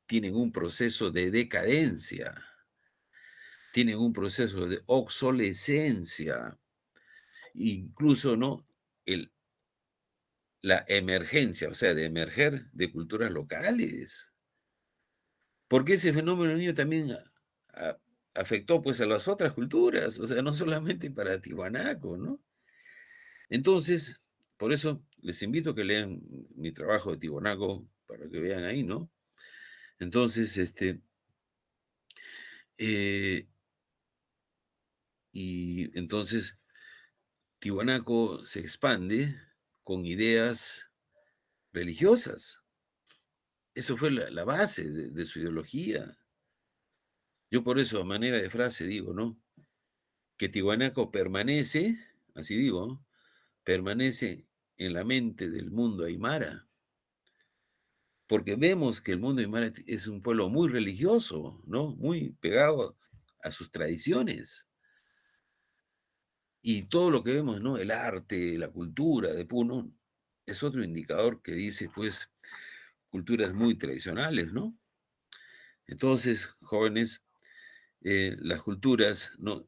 tienen un proceso de decadencia, tienen un proceso de obsolescencia, incluso, ¿no? El, la emergencia, o sea, de emerger de culturas locales. Porque ese fenómeno del Niño también a- afectó pues a las otras culturas, o sea, no solamente para Tiwanaku, ¿no? Entonces, por eso les invito a que lean mi trabajo de Tiwanaku para que vean ahí, ¿no? Entonces, eh, y entonces Tiwanaku se expande con ideas religiosas. Eso fue la base de su ideología. Yo por eso, a manera de frase, digo, ¿no? Que Tiwanaku permanece, así digo, ¿no? Permanece en la mente del mundo aymara, porque vemos que el mundo aymara es un pueblo muy religioso, ¿no? Muy pegado a sus tradiciones. Y todo lo que vemos, ¿no? El arte, la cultura de Puno, es otro indicador que dice, pues, culturas muy tradicionales, ¿no? Entonces, jóvenes, las culturas, ¿no?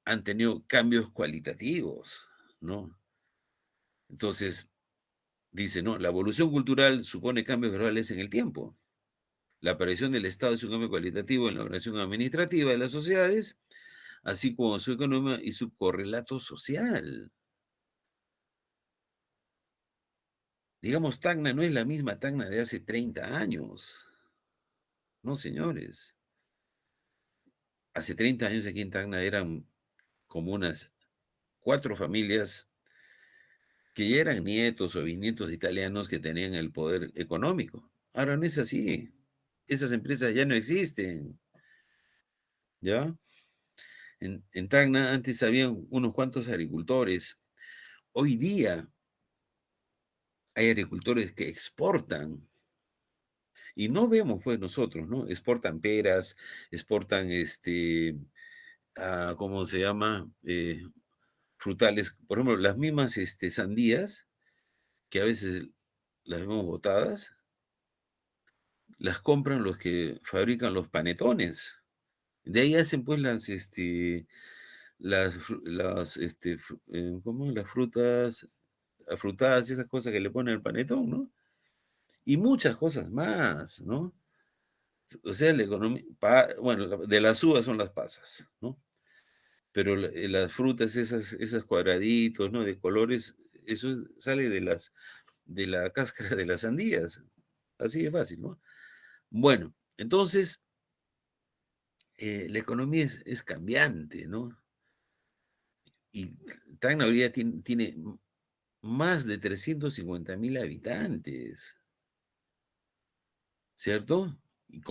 Han tenido cambios cualitativos, ¿no? Entonces, dice, ¿no? La evolución cultural supone cambios graduales en el tiempo. La aparición del Estado es un cambio cualitativo en la organización administrativa de las sociedades, así como su economía y su correlato social. Digamos, Tacna no es la misma Tacna de hace 30 años. No, señores. Hace 30 años aquí en Tacna eran como unas 4 familias que ya eran nietos o bisnietos de italianos que tenían el poder económico. Ahora no es así. Esas empresas ya no existen, ¿ya? En Tacna antes habían unos cuantos agricultores. Hoy día hay agricultores que exportan y no vemos, pues, nosotros, ¿no? Exportan peras, exportan, ¿cómo se llama? Frutales, por ejemplo, las mismas, sandías, que a veces las vemos botadas, las compran los que fabrican los panetones. De ahí hacen, pues, ¿cómo? Las frutas afrutadas, esas cosas que le ponen al panetón, ¿no? Y muchas cosas más, ¿no? O sea, la economía, bueno, de las uvas son las pasas, ¿no? Pero las frutas, esas cuadraditos, ¿no? De colores, eso sale de la cáscara de las sandías. Así de fácil, ¿no? Bueno, entonces, la economía es cambiante, ¿no? Y Tacna ahorita tiene más de 350.000 habitantes, ¿cierto? Y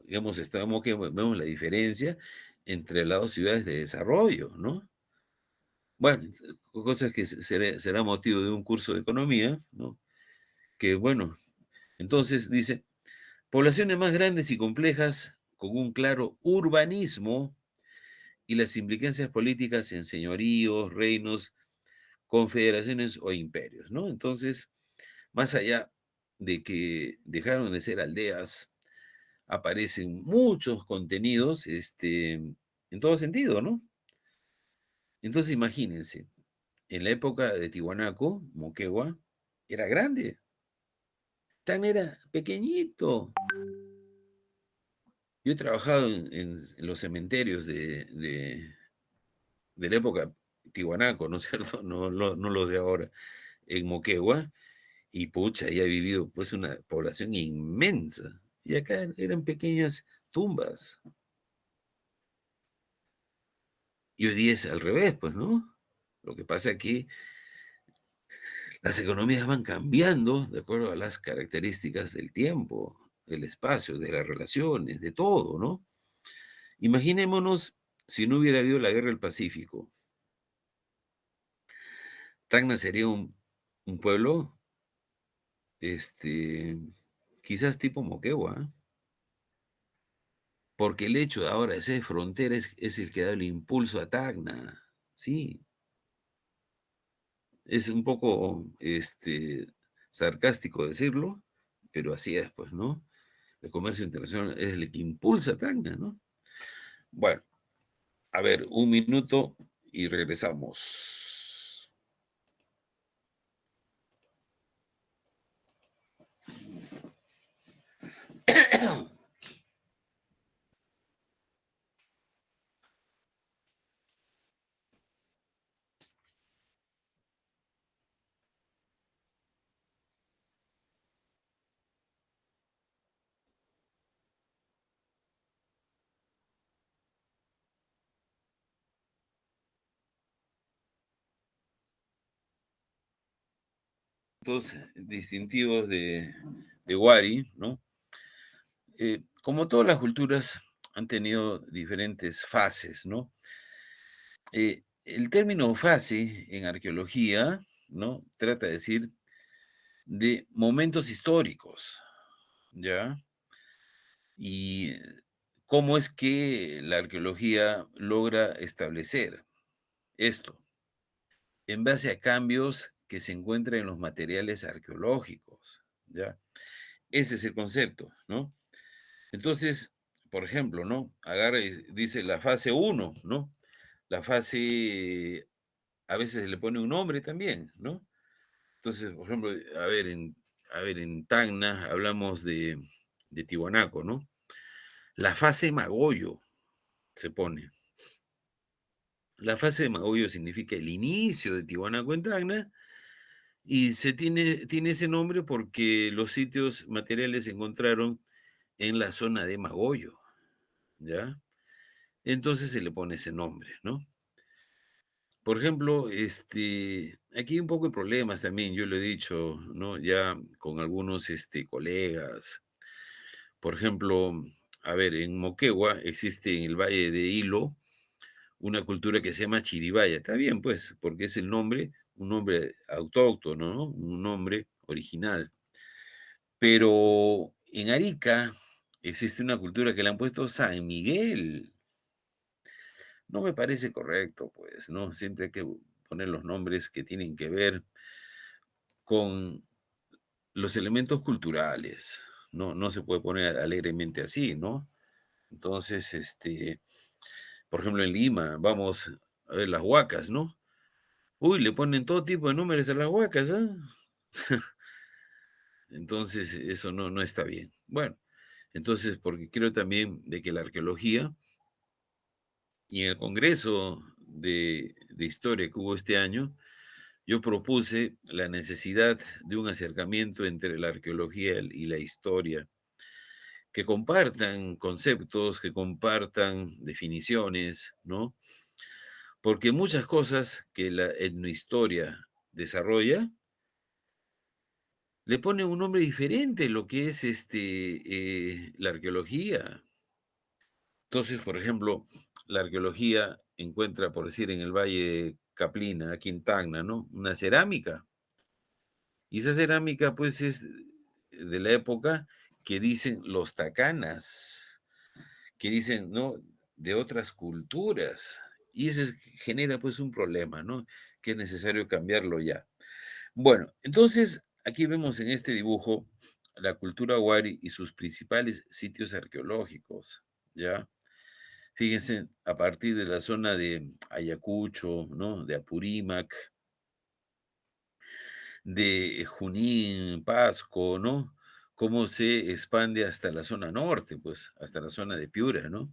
digamos, estamos que vemos la diferencia entre las dos ciudades de desarrollo, ¿no? Bueno, cosas que será motivo de un curso de economía, ¿no? Que bueno, entonces dice, poblaciones más grandes y complejas con un claro urbanismo y las implicancias políticas en señoríos, reinos, confederaciones o imperios, ¿no? Entonces, más allá de que dejaron de ser aldeas, aparecen muchos contenidos, en todo sentido, ¿no? Entonces, imagínense, en la época de Tiwanaku, Moquegua, era grande, Tan era pequeñito. Yo he trabajado en los cementerios de la época Tiwanaku, ¿no es cierto? No, no los de ahora, en Moquegua, y pucha, ahí ha vivido pues una población inmensa. Y acá eran pequeñas tumbas. Y hoy día es al revés, pues, ¿no? Lo que pasa aquí, las economías van cambiando de acuerdo a las características del tiempo, del espacio, de las relaciones, de todo, ¿no? Imaginémonos si no hubiera habido la guerra del Pacífico. Tacna sería un pueblo, este, quizás tipo Moquegua, ¿ah? Porque el hecho de ahora de ser frontera es el que da el impulso a Tacna. Sí, es un poco sarcástico decirlo, pero así es, pues, ¿no? El comercio internacional es el que impulsa a Tacna, ¿no? Bueno, a ver, un minuto y regresamos. Dos distintivos de Wari, ¿no? Como todas las culturas han tenido diferentes fases, ¿no? El término fase en arqueología, ¿no? Trata de decir de momentos históricos, ¿ya? Y cómo es que la arqueología logra establecer esto en base a cambios que se encuentran en los materiales arqueológicos, ¿ya? Ese es el concepto, ¿no? Entonces, por ejemplo, ¿no? Agarra y dice la fase uno, ¿no? La fase, a veces le pone un nombre también, ¿no? Entonces, por ejemplo, a ver, en Tacna hablamos de Tiwanaku, ¿no? La fase Magoyo se pone. La fase de Magoyo significa el inicio de Tiwanaku en Tacna y tiene ese nombre porque los sitios materiales se encontraron en la zona de Magoyo, ¿ya? Entonces se le pone ese nombre, ¿no? Por ejemplo, aquí hay un poco de problemas también, yo lo he dicho, ¿no? Ya con algunos colegas. Por ejemplo, a ver, en Moquegua existe en el Valle de Hilo una cultura que se llama Chiribaya. Está bien, pues, porque es el nombre, un nombre autóctono, ¿no? Un nombre original. Pero en Arica existe una cultura que le han puesto San Miguel. No me parece correcto, pues, ¿no? Siempre hay que poner los nombres que tienen que ver con los elementos culturales. No se puede poner alegremente así, ¿no? Entonces, por ejemplo, en Lima, vamos a ver las huacas, ¿no? Uy, le ponen todo tipo de números a las huacas, ¿ah? Entonces, eso no está bien. Bueno, entonces, porque creo también de que la arqueología y en el Congreso de Historia que hubo este año, yo propuse la necesidad de un acercamiento entre la arqueología y la historia, que compartan conceptos, que compartan definiciones, ¿no? Porque muchas cosas que la etnohistoria desarrolla, le ponen un nombre diferente lo que es la arqueología. Entonces, por ejemplo, la arqueología encuentra, por decir, en el Valle de Caplina, aquí en Tacna, ¿no? Una cerámica. Y esa cerámica, pues, es de la época que dicen los tacanas, que dicen, ¿no? De otras culturas. Y eso genera, pues, un problema, ¿no? Que es necesario cambiarlo ya. Bueno, entonces, aquí vemos en este dibujo la cultura wari y sus principales sitios arqueológicos, ¿ya? Fíjense, a partir de la zona de Ayacucho, ¿no? De Apurímac, de Junín, Pasco, ¿no? Cómo se expande hasta la zona norte, pues, hasta la zona de Piura, ¿no?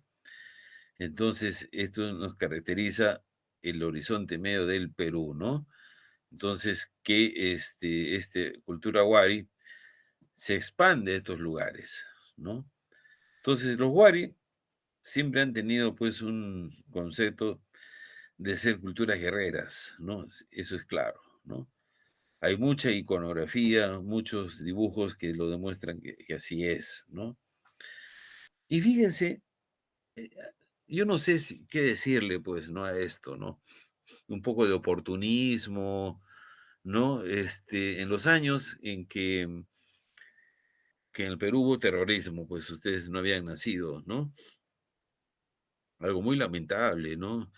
Entonces, esto nos caracteriza el horizonte medio del Perú, ¿no? Entonces, que cultura wari se expande a estos lugares, ¿no? Entonces, los wari siempre han tenido, pues, un concepto de ser culturas guerreras, ¿no? Eso es claro, ¿no? Hay mucha iconografía, muchos dibujos que lo demuestran que así es, ¿no? Y fíjense, eh, yo no sé qué decirle, pues, ¿no? A esto, ¿no? Un poco de oportunismo, ¿no? En los años en que en el Perú hubo terrorismo, pues ustedes no habían nacido, ¿no? Algo muy lamentable, ¿no?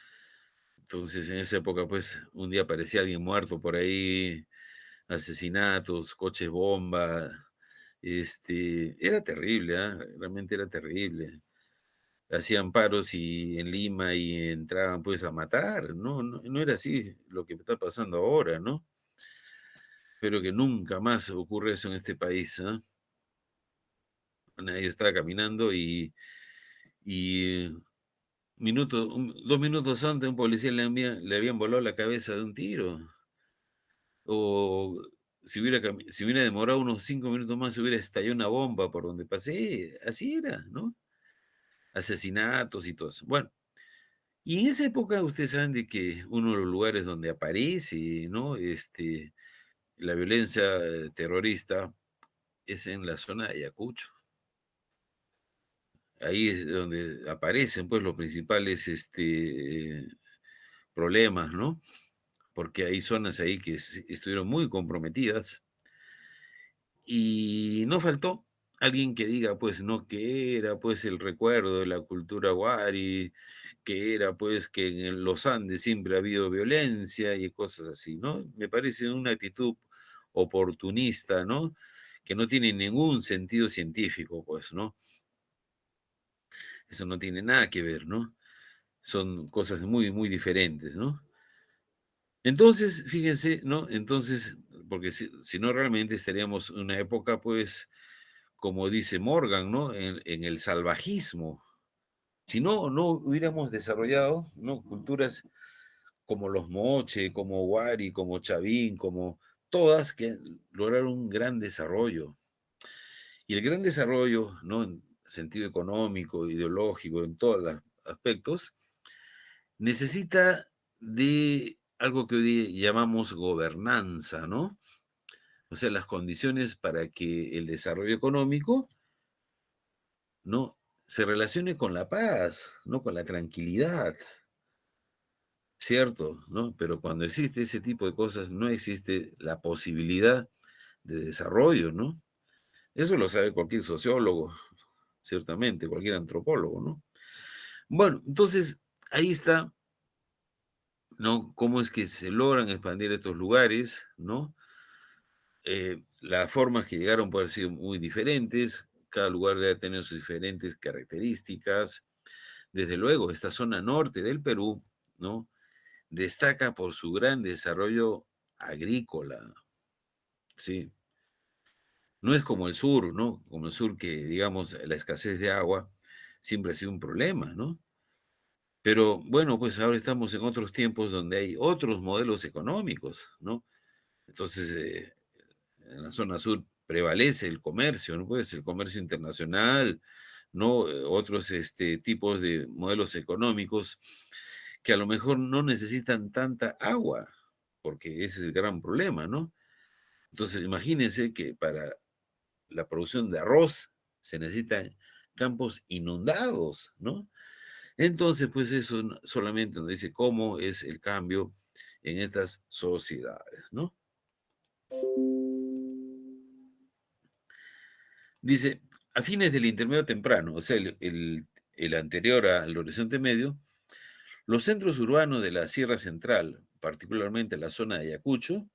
Entonces, en esa época, pues, un día aparecía alguien muerto por ahí, asesinatos, coches bomba, era terrible, ¿ah? Realmente era terrible. Hacían paros y en Lima y entraban pues a matar, no era así lo que está pasando ahora, ¿no? Espero que nunca más ocurra eso en este país, ¿ah? Bueno, yo estaba caminando y 2 minutos antes un policía le habían volado la cabeza de un tiro. O si hubiera demorado unos 5 minutos más, hubiera estallado una bomba por donde pasé. Así era, ¿no? Asesinatos y todo eso. Bueno, y en esa época ustedes saben de que uno de los lugares donde aparece, ¿no? La violencia terrorista es en la zona de Ayacucho. Ahí es donde aparecen, pues, los principales, problemas, ¿no? Porque hay zonas ahí que estuvieron muy comprometidas. Y no faltó alguien que diga, pues, ¿no? Que era, pues, el recuerdo de la cultura wari, que era, pues, que en los Andes siempre ha habido violencia y cosas así, ¿no? Me parece una actitud oportunista, ¿no? Que no tiene ningún sentido científico, pues, ¿no? Eso no tiene nada que ver, ¿no? Son cosas muy, muy diferentes, ¿no? Entonces, fíjense, ¿no? Entonces, porque si no realmente estaríamos en una época, pues, como dice Morgan, ¿no? En el salvajismo. Si no hubiéramos desarrollado, ¿no? Culturas como los moche, como Wari, como Chavín, como todas que lograron un gran desarrollo. Y el gran desarrollo, ¿no? En sentido económico, ideológico, en todos los aspectos, necesita de algo que hoy llamamos gobernanza, ¿no? O sea, las condiciones para que el desarrollo económico, ¿no? Se relacione con la paz, ¿no? Con la tranquilidad. cierto, ¿no? Pero cuando existe ese tipo de cosas, no existe la posibilidad de desarrollo, ¿no? Eso lo sabe cualquier sociólogo, ciertamente, cualquier antropólogo, ¿no? Bueno, entonces, ahí está, ¿no? Cómo es que se logran expandir estos lugares, ¿no? Las formas que llegaron pueden haber sido muy diferentes, cada lugar debe tener sus diferentes características. Desde luego, esta zona norte del Perú, ¿no? Destaca por su gran desarrollo agrícola, ¿sí? No es como el sur, ¿no? Como el sur que, digamos, la escasez de agua siempre ha sido un problema, ¿no? Pero bueno, pues ahora estamos en otros tiempos donde hay otros modelos económicos, ¿no? Entonces, en la zona sur prevalece el comercio, ¿no? Pues el comercio internacional, ¿no? Otros tipos de modelos económicos que a lo mejor no necesitan tanta agua, porque ese es el gran problema, ¿no? Entonces, imagínense que para la producción de arroz se necesitan campos inundados, ¿no? Entonces, pues eso solamente nos dice cómo es el cambio en estas sociedades, ¿no? Dice, a fines del intermedio temprano, o sea, el anterior al horizonte medio, los centros urbanos de la Sierra Central, particularmente la zona de Ayacucho,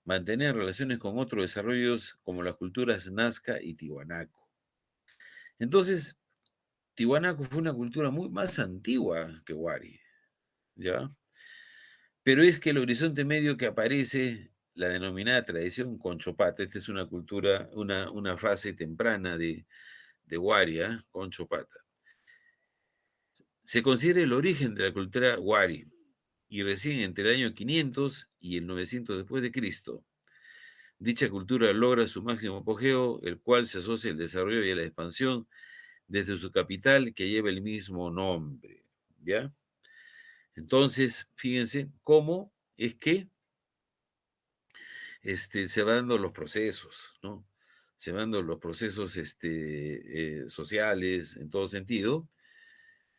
mantenían relaciones con otros desarrollos como las culturas Nazca y Tiwanaku. Entonces, Tiwanaku fue una cultura muy más antigua que Wari, ¿ya? Pero es que el horizonte medio que aparece, la denominada tradición Conchopata, esta es una cultura, una fase temprana de Wari, ¿ah? Conchopata. Se considera el origen de la cultura Wari y recién entre el año 500 y el 900 después de Cristo. Dicha cultura logra su máximo apogeo, el cual se asocia al desarrollo y a la expansión desde su capital que lleva el mismo nombre, ¿ya? Entonces, fíjense cómo es que se van dando los procesos, ¿no? Se van dando los procesos sociales en todo sentido,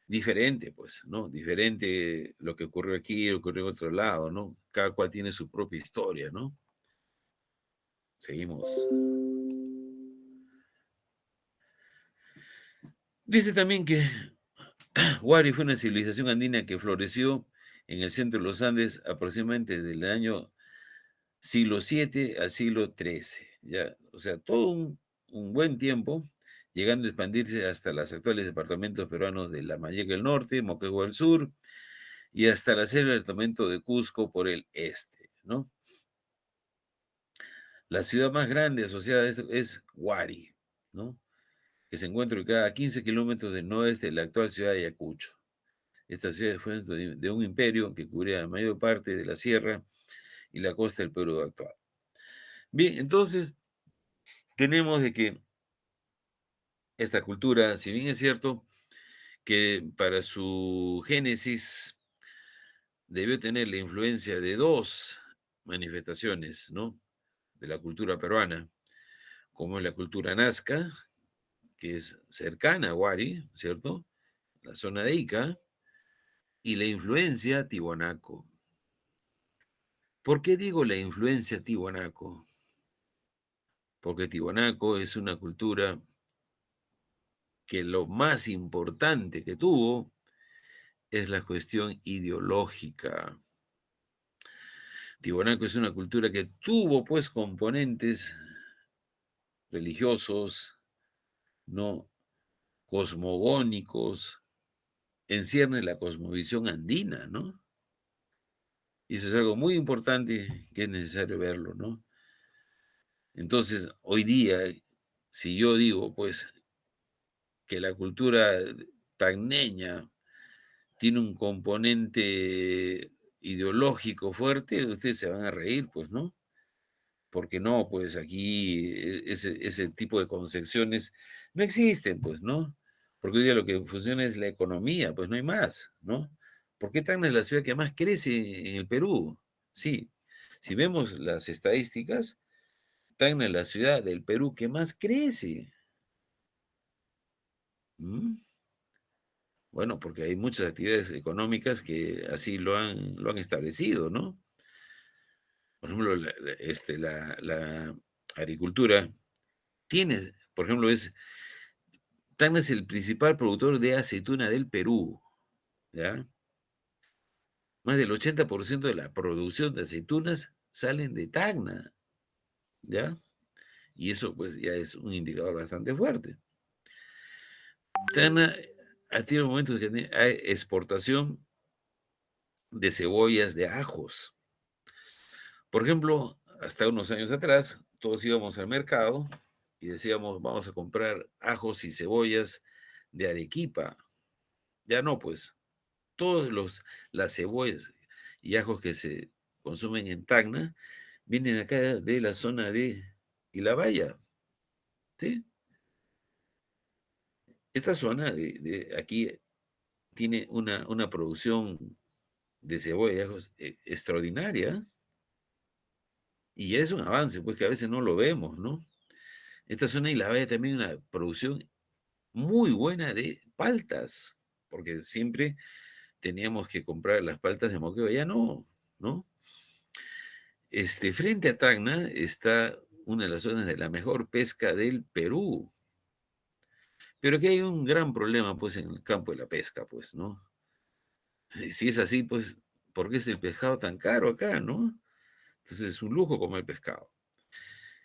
diferente, pues, ¿no? Diferente lo que ocurrió aquí, lo que ocurrió en otro lado, ¿no? Cada cual tiene su propia historia, ¿no? Seguimos. Dice también que Huari fue una civilización andina que floreció en el centro de los Andes aproximadamente del año siglo VII al siglo XIII, ya, o sea, todo un buen tiempo, llegando a expandirse hasta los actuales departamentos peruanos de La Mayeca del norte, Moquegua del sur, y hasta la selva del departamento de Cusco por el este, ¿no? La ciudad más grande asociada a esto es Huari, ¿no? Que se encuentra ubicada a 15 kilómetros del noroeste de la actual ciudad de Ayacucho. Esta ciudad fue de un imperio que cubría la mayor parte de la sierra y la costa del Perú actual. Bien, entonces tenemos de que esta cultura, si bien es cierto que para su génesis debió tener la influencia de dos manifestaciones, ¿no? De la cultura peruana, como es la cultura nazca, que es cercana a Huari, ¿cierto? La zona de Ica, y la influencia tiwanaco. ¿Por qué digo la influencia tiwanaco? Porque tiwanaco es una cultura que lo más importante que tuvo es la cuestión ideológica. Tiwanaku es una cultura que tuvo pues componentes religiosos, no cosmogónicos, encierne la cosmovisión andina, ¿no? Y eso es algo muy importante que es necesario verlo, ¿no? Entonces, hoy día, si yo digo pues que la cultura tagneña tiene un componente ideológico fuerte, ustedes se van a reír, pues, ¿no? Porque no, pues aquí ese tipo de concepciones no existen, pues, ¿no? Porque hoy día lo que funciona es la economía, pues no hay más, ¿no? ¿Por qué Tacna es la ciudad que más crece en el Perú? Sí, si vemos las estadísticas, Tacna es la ciudad del Perú que más crece. ¿Mm? Bueno, porque hay muchas actividades económicas que así lo han establecido, ¿no? Por ejemplo, la agricultura tiene, por ejemplo, Tacna es el principal productor de aceituna del Perú, ¿ya? Más del 80% de la producción de aceitunas salen de Tacna, ¿ya? Y eso pues ya es un indicador bastante fuerte. Tacna ha tenido momentos que hay exportación de cebollas, de ajos. Por ejemplo, hasta unos años atrás, todos íbamos al mercado y decíamos, vamos a comprar ajos y cebollas de Arequipa. Ya no, pues, todos las cebollas y ajos que se consumen en Tacna vienen acá de la zona de Ilabaya, ¿sí? Esta zona de aquí tiene una producción de cebolla y ajos extraordinaria y ya es un avance, pues que a veces no lo vemos, ¿no? Esta zona de Ilabaya también una producción muy buena de paltas, porque siempre teníamos que comprar las paltas de Moquegua, ya no, ¿no? Frente a Tacna está una de las zonas de la mejor pesca del Perú, pero que hay un gran problema, pues, en el campo de la pesca, pues, ¿no? Y si es así, pues, ¿por qué es el pescado tan caro acá, no? Entonces es un lujo comer pescado.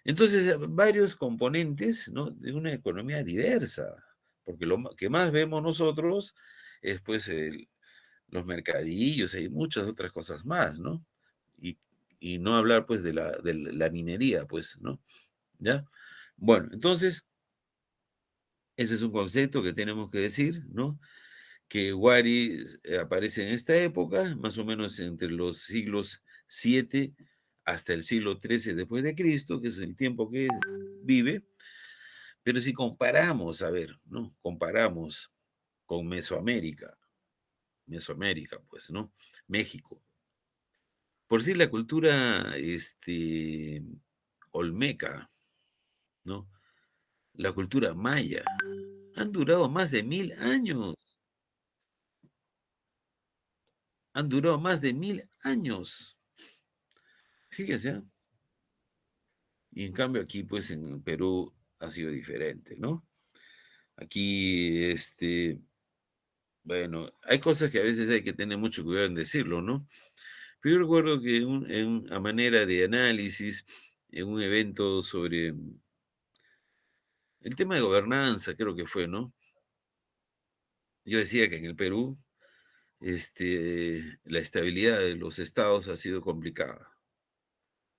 Entonces, varios componentes, ¿no? De una economía diversa, porque que más vemos nosotros es, pues, los mercadillos, hay muchas otras cosas más, ¿no? Y, y no hablar, pues, de la minería, pues, ¿no? ¿Ya? Bueno, entonces, ese es un concepto que tenemos que decir, ¿no? Que Wari aparece en esta época, más o menos entre los siglos 7 hasta el siglo 13 después de Cristo, que es el tiempo que vive, pero si comparamos, a ver, ¿no? Comparamos con Mesoamérica, pues, ¿no? México. Por si la cultura, olmeca, ¿no? La cultura maya, han durado más de 1000 años, han durado más de 1000 años. Fíjese, ¿ah? Y en cambio aquí, pues, en Perú ha sido diferente, ¿no? Aquí, bueno, hay cosas que a veces hay que tener mucho cuidado en decirlo, ¿no? Pero yo recuerdo que a manera de análisis, en un evento sobre el tema de gobernanza, creo que fue, ¿no? Yo decía que en el Perú, la estabilidad de los estados ha sido complicada.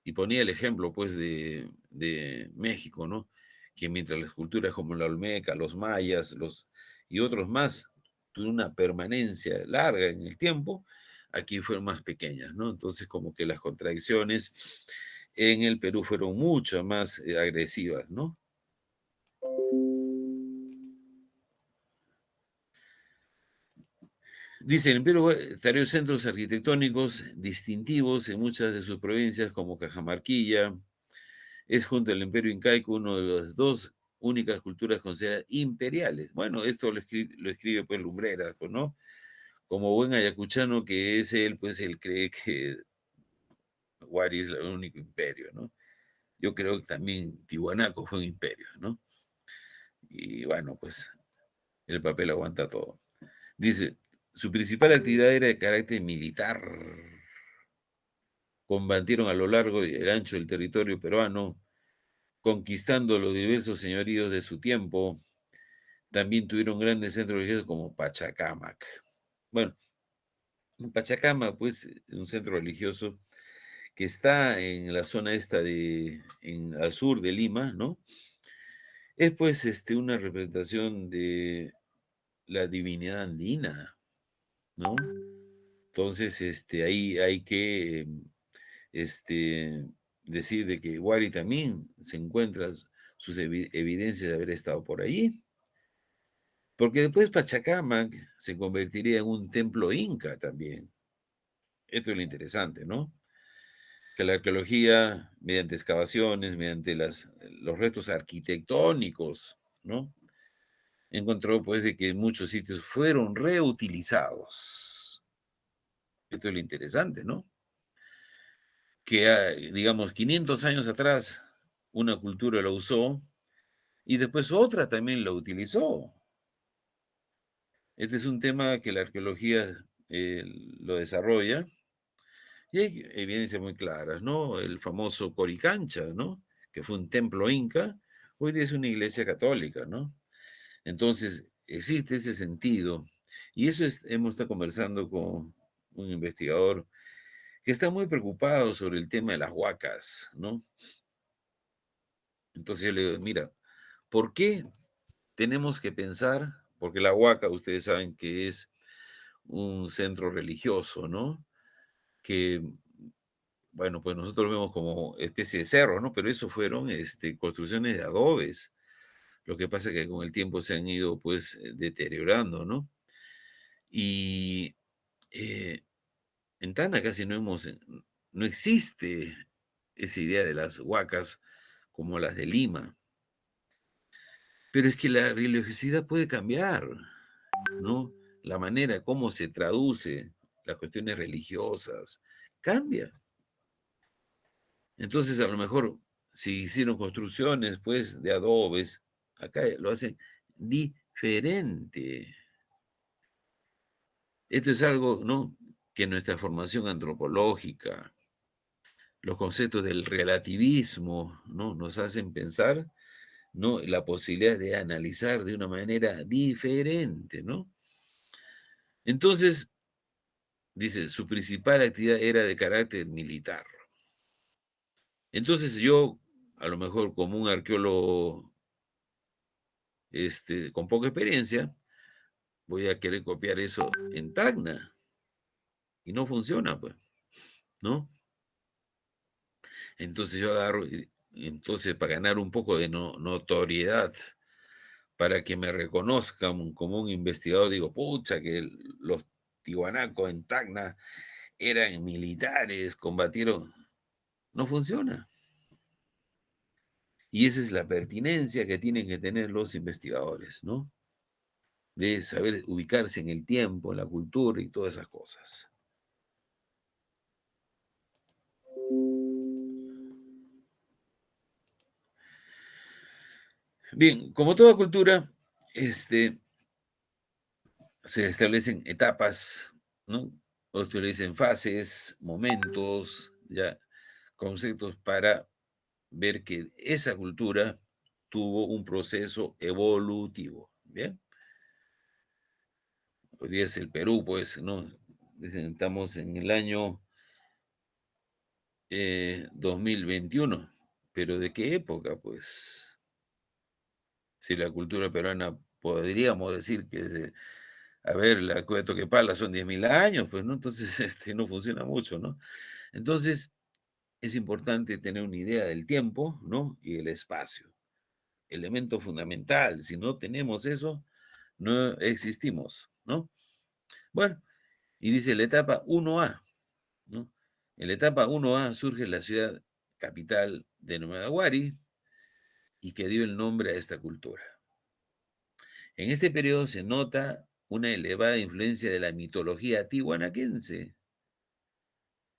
Y ponía el ejemplo, pues, de México, ¿no? Que mientras las culturas como la olmeca, los mayas, y otros más tuvieron una permanencia larga en el tiempo, aquí fueron más pequeñas, ¿no? Entonces, como que las contradicciones en el Perú fueron mucho más agresivas, ¿no? Dice, el Perú tarea centros arquitectónicos distintivos en muchas de sus provincias, como Cajamarquilla. Es junto al Imperio Incaico uno de las dos únicas culturas consideradas imperiales. Bueno, esto lo escribe pues Lumbreras, pues, ¿no? Como buen ayacuchano que es él, pues él cree que Huari es el único imperio, ¿no? Yo creo que también Tiwanaco fue un imperio, ¿no? Y bueno, pues el papel aguanta todo. Dice, su principal actividad era de carácter militar. Combatieron a lo largo y el ancho del territorio peruano, conquistando los diversos señoríos de su tiempo. También tuvieron grandes centros religiosos como Pachacamac. Bueno, en Pachacamac, pues, un centro religioso que está en la zona esta al sur de Lima, ¿no? Es pues una representación de la divinidad andina, ¿no? Entonces, ahí hay que este, decir de que Huari también se encuentra sus evidencias de haber estado por allí. Porque después Pachacamac se convertiría en un templo inca también. Esto es lo interesante, ¿no? Que la arqueología, mediante excavaciones, mediante los restos arquitectónicos, ¿no? encontró pues de que muchos sitios fueron reutilizados. Esto es lo interesante, ¿no? Que, digamos, 500 años atrás una cultura lo usó y después otra también lo utilizó. Este es un tema que la arqueología lo desarrolla y hay evidencias muy claras, ¿no? El famoso Coricancha, ¿no? Que fue un templo inca, hoy día es una iglesia católica, ¿no? Entonces, existe ese sentido. Y eso hemos estado conversando con un investigador que está muy preocupado sobre el tema de las huacas, ¿no? Entonces yo le digo, mira, ¿por qué tenemos que pensar? Porque la huaca, ustedes saben que es un centro religioso, ¿no? Que, bueno, pues nosotros vemos como especie de cerro, ¿no? Pero eso fueron construcciones de adobes. Lo que pasa es que con el tiempo se han ido, pues, deteriorando, ¿no? Y eh, en Tana casi no existe esa idea de las huacas como las de Lima. Pero es que la religiosidad puede cambiar, ¿no? La manera como se traduce las cuestiones religiosas cambia. Entonces, a lo mejor, si hicieron construcciones, pues, de adobes, acá lo hacen diferente. Esto es algo, ¿no? Que nuestra formación antropológica, los conceptos del relativismo, ¿no? Nos hacen pensar, ¿no? La posibilidad de analizar de una manera diferente, ¿no? Entonces, dice, su principal actividad era de carácter militar. Entonces yo, a lo mejor como un arqueólogo con poca experiencia, voy a querer copiar eso en Tacna y no funciona, pues, ¿no? Entonces yo agarro, entonces para ganar un poco de notoriedad, para que me reconozcan como un investigador, digo, pucha, que los tihuanacos en Tacna eran militares, combatieron. No funciona. Y esa es la pertinencia que tienen que tener los investigadores, ¿no? De saber ubicarse en el tiempo, en la cultura y todas esas cosas. Bien, como toda cultura, se establecen etapas, ¿no? Otros le dicen fases, momentos, ya, conceptos para ver que esa cultura tuvo un proceso evolutivo, ¿bien? Hoy día es el Perú, pues, ¿no? Dicen, estamos en el año 2021, pero ¿de qué época? Pues, si la cultura peruana podríamos decir que, a ver, la cueva de Toquepala son 10.000 años, pues, ¿no? Entonces, no funciona mucho, ¿no? Entonces, es importante tener una idea del tiempo, ¿no? Y el espacio, elemento fundamental. Si no tenemos eso, no existimos, ¿no? Bueno, y dice la etapa 1A, ¿no? En la etapa 1A surge la ciudad capital de Nueva Huari y que dio el nombre a esta cultura. En este periodo se nota una elevada influencia de la mitología tihuanaquense,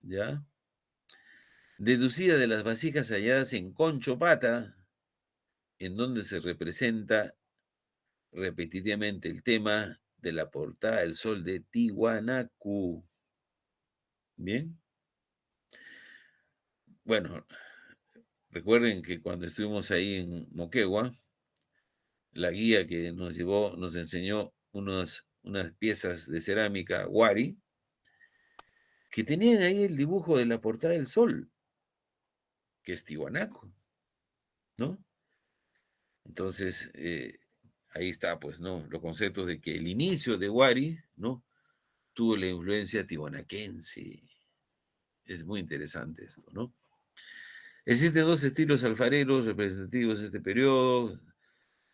¿ya? Deducida de las vasijas halladas en Conchopata, en donde se representa repetitivamente el tema de la portada del sol de Tiwanaku. Bien, bueno, recuerden que cuando estuvimos ahí en Moquegua, la guía que nos llevó nos enseñó unas piezas de cerámica Wari que tenían ahí el dibujo de la portada del sol, que es Tiwanaku, ¿no? Entonces, ahí está, pues, ¿no? Los conceptos de que el inicio de Wari, ¿no? Tuvo la influencia tiwanaquense. Es muy interesante esto, ¿no? Existen dos estilos alfareros representativos de este periodo,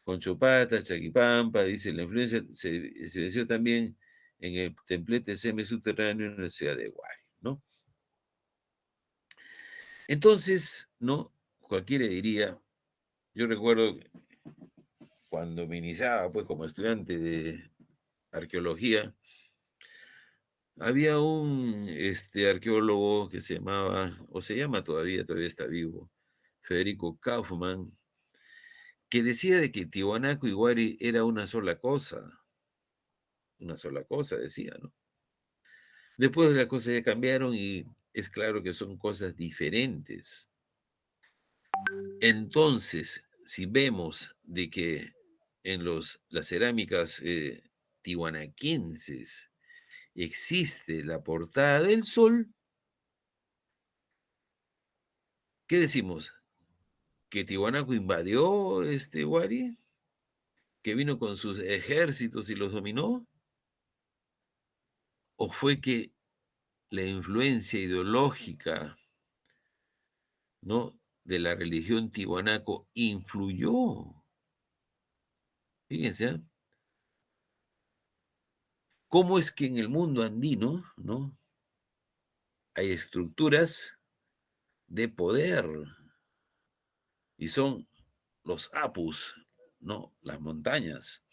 Conchopata, Chaquipampa, dice, la influencia se evidenció también en el templete semisubterráneo en la ciudad de Huari, ¿no? Entonces, ¿no? Cualquiera diría, yo recuerdo cuando me iniciaba, pues, como estudiante de arqueología, había un arqueólogo que se llamaba, o se llama todavía está vivo, Federico Kaufman, que decía de que Tiwanaku y Wari era una sola cosa, decía, ¿no? Después las cosas ya cambiaron y es claro que son cosas diferentes. Entonces, si vemos de que en las cerámicas tihuanaquenses existe la portada del sol, ¿qué decimos? ¿Que Tiwanaku invadió Wari? ¿Que vino con sus ejércitos y los dominó? ¿O fue que la influencia ideológica, ¿no?, de la religión tiwanaco influyó? Fíjense, ¿ah? ¿Cómo es que en el mundo andino, ¿no?, hay estructuras de poder y son los apus, ¿no?, las montañas,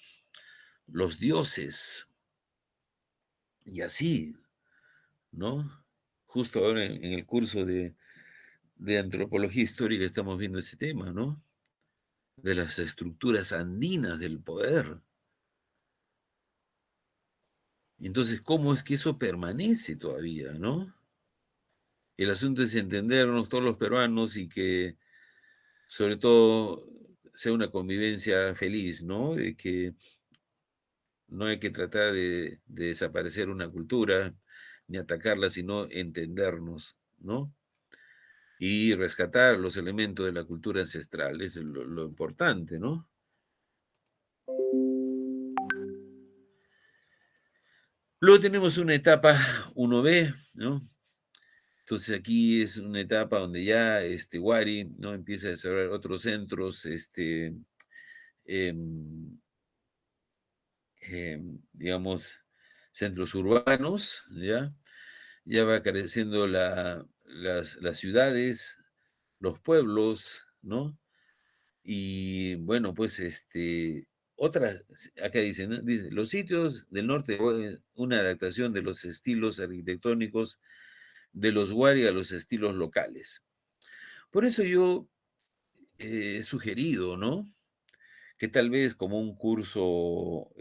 los dioses y así, ¿no? Justo ahora en el curso de antropología histórica estamos viendo ese tema, ¿no? De las estructuras andinas del poder. Entonces, ¿cómo es que eso permanece todavía, no? El asunto es entendernos todos los peruanos y que, sobre todo, sea una convivencia feliz, ¿no? De que no hay que tratar de desaparecer una cultura ni atacarla, sino entendernos, ¿no? Y rescatar los elementos de la cultura ancestral, es lo importante, ¿no? Luego tenemos una etapa 1B, ¿no? Entonces aquí es una etapa donde ya Wari, ¿no?, empieza a desarrollar otros centros, em, digamos, centros urbanos, ¿ya? Ya va creciendo las ciudades, los pueblos, ¿no? Y bueno, pues otras, acá dice, ¿no? Dice, los sitios del norte, una adaptación de los estilos arquitectónicos de los Wari a los estilos locales. Por eso yo he sugerido, ¿no?, que tal vez como un curso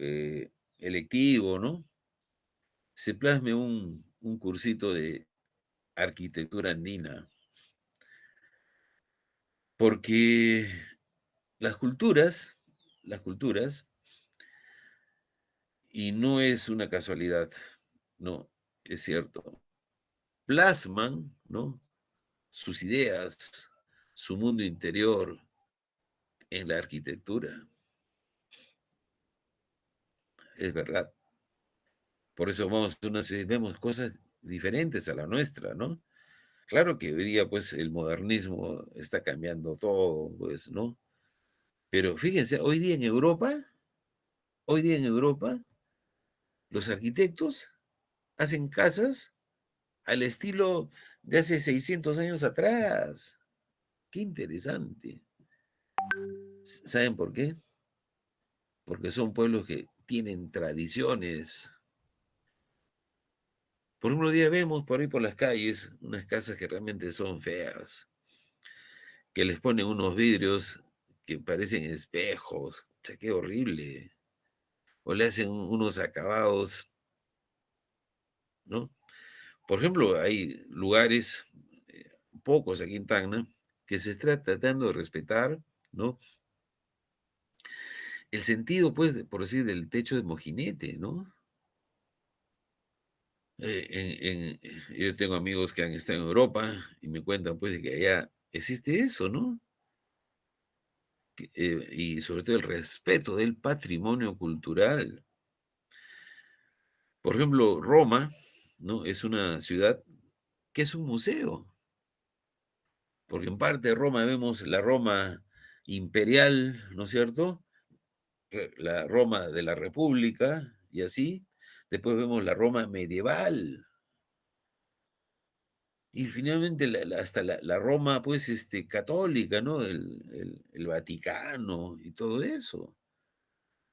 electivo, ¿no?, se plasme un cursito de arquitectura andina, porque las culturas, y no es una casualidad, no, es cierto, plasman, ¿no?, sus ideas, su mundo interior en la arquitectura, es verdad. Por eso vamos a una ciudad y vemos cosas diferentes a la nuestra, ¿no? Claro que hoy día, pues, el modernismo está cambiando todo, pues, ¿no? Pero fíjense, hoy día en Europa, los arquitectos hacen casas al estilo de hace 600 años atrás. Qué interesante. ¿Saben por qué? Porque son pueblos que tienen tradiciones. Por un día vemos por ahí por las calles unas casas que realmente son feas, que les ponen unos vidrios que parecen espejos. O sea, qué horrible. O le hacen unos acabados, ¿no? Por ejemplo, hay lugares, pocos aquí en Tacna, que se está tratando de respetar, ¿no?, el sentido, pues, por decir, del techo de mojinete, ¿no? Yo tengo amigos que han estado en Europa y me cuentan, pues, de que allá existe eso, ¿no? Y sobre todo el respeto del patrimonio cultural. Por ejemplo, Roma, ¿no?, es una ciudad que es un museo, porque en parte de Roma vemos la Roma imperial, ¿no es cierto?, la Roma de la República y así. Después vemos la Roma medieval y finalmente hasta la Roma, pues, católica, ¿no? El Vaticano y todo eso.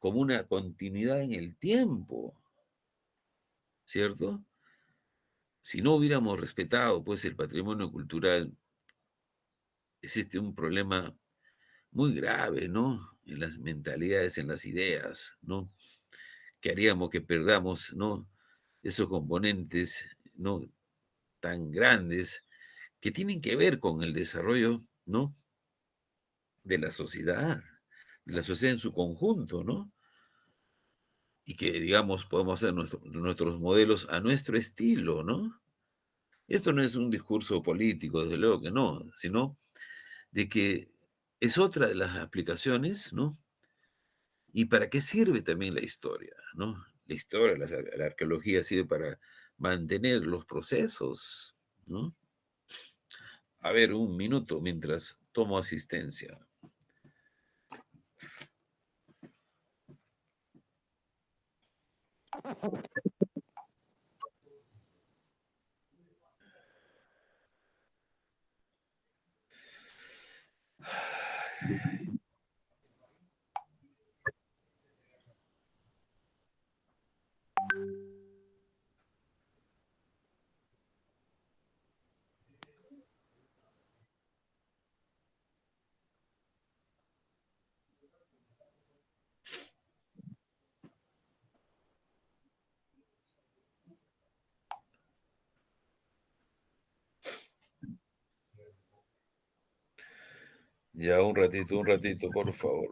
como una continuidad en el tiempo, ¿cierto? Si no hubiéramos respetado, pues, el patrimonio cultural, existe un problema muy grave, ¿no? En las mentalidades, en las ideas, ¿no? Que haríamos que perdamos, ¿no? Esos componentes, ¿no? Tan grandes que tienen que ver con el desarrollo, ¿no? De la sociedad en su conjunto, ¿no? Y que, digamos, podemos hacer nuestros modelos a nuestro estilo, ¿no? Esto no es un discurso político, desde luego que no, sino de que es otra de las aplicaciones, ¿no? ¿Y para qué sirve también la historia, no? La historia, la arqueología sirve para mantener los procesos, ¿no? A ver, un minuto mientras tomo asistencia. Ya, un ratito, por favor.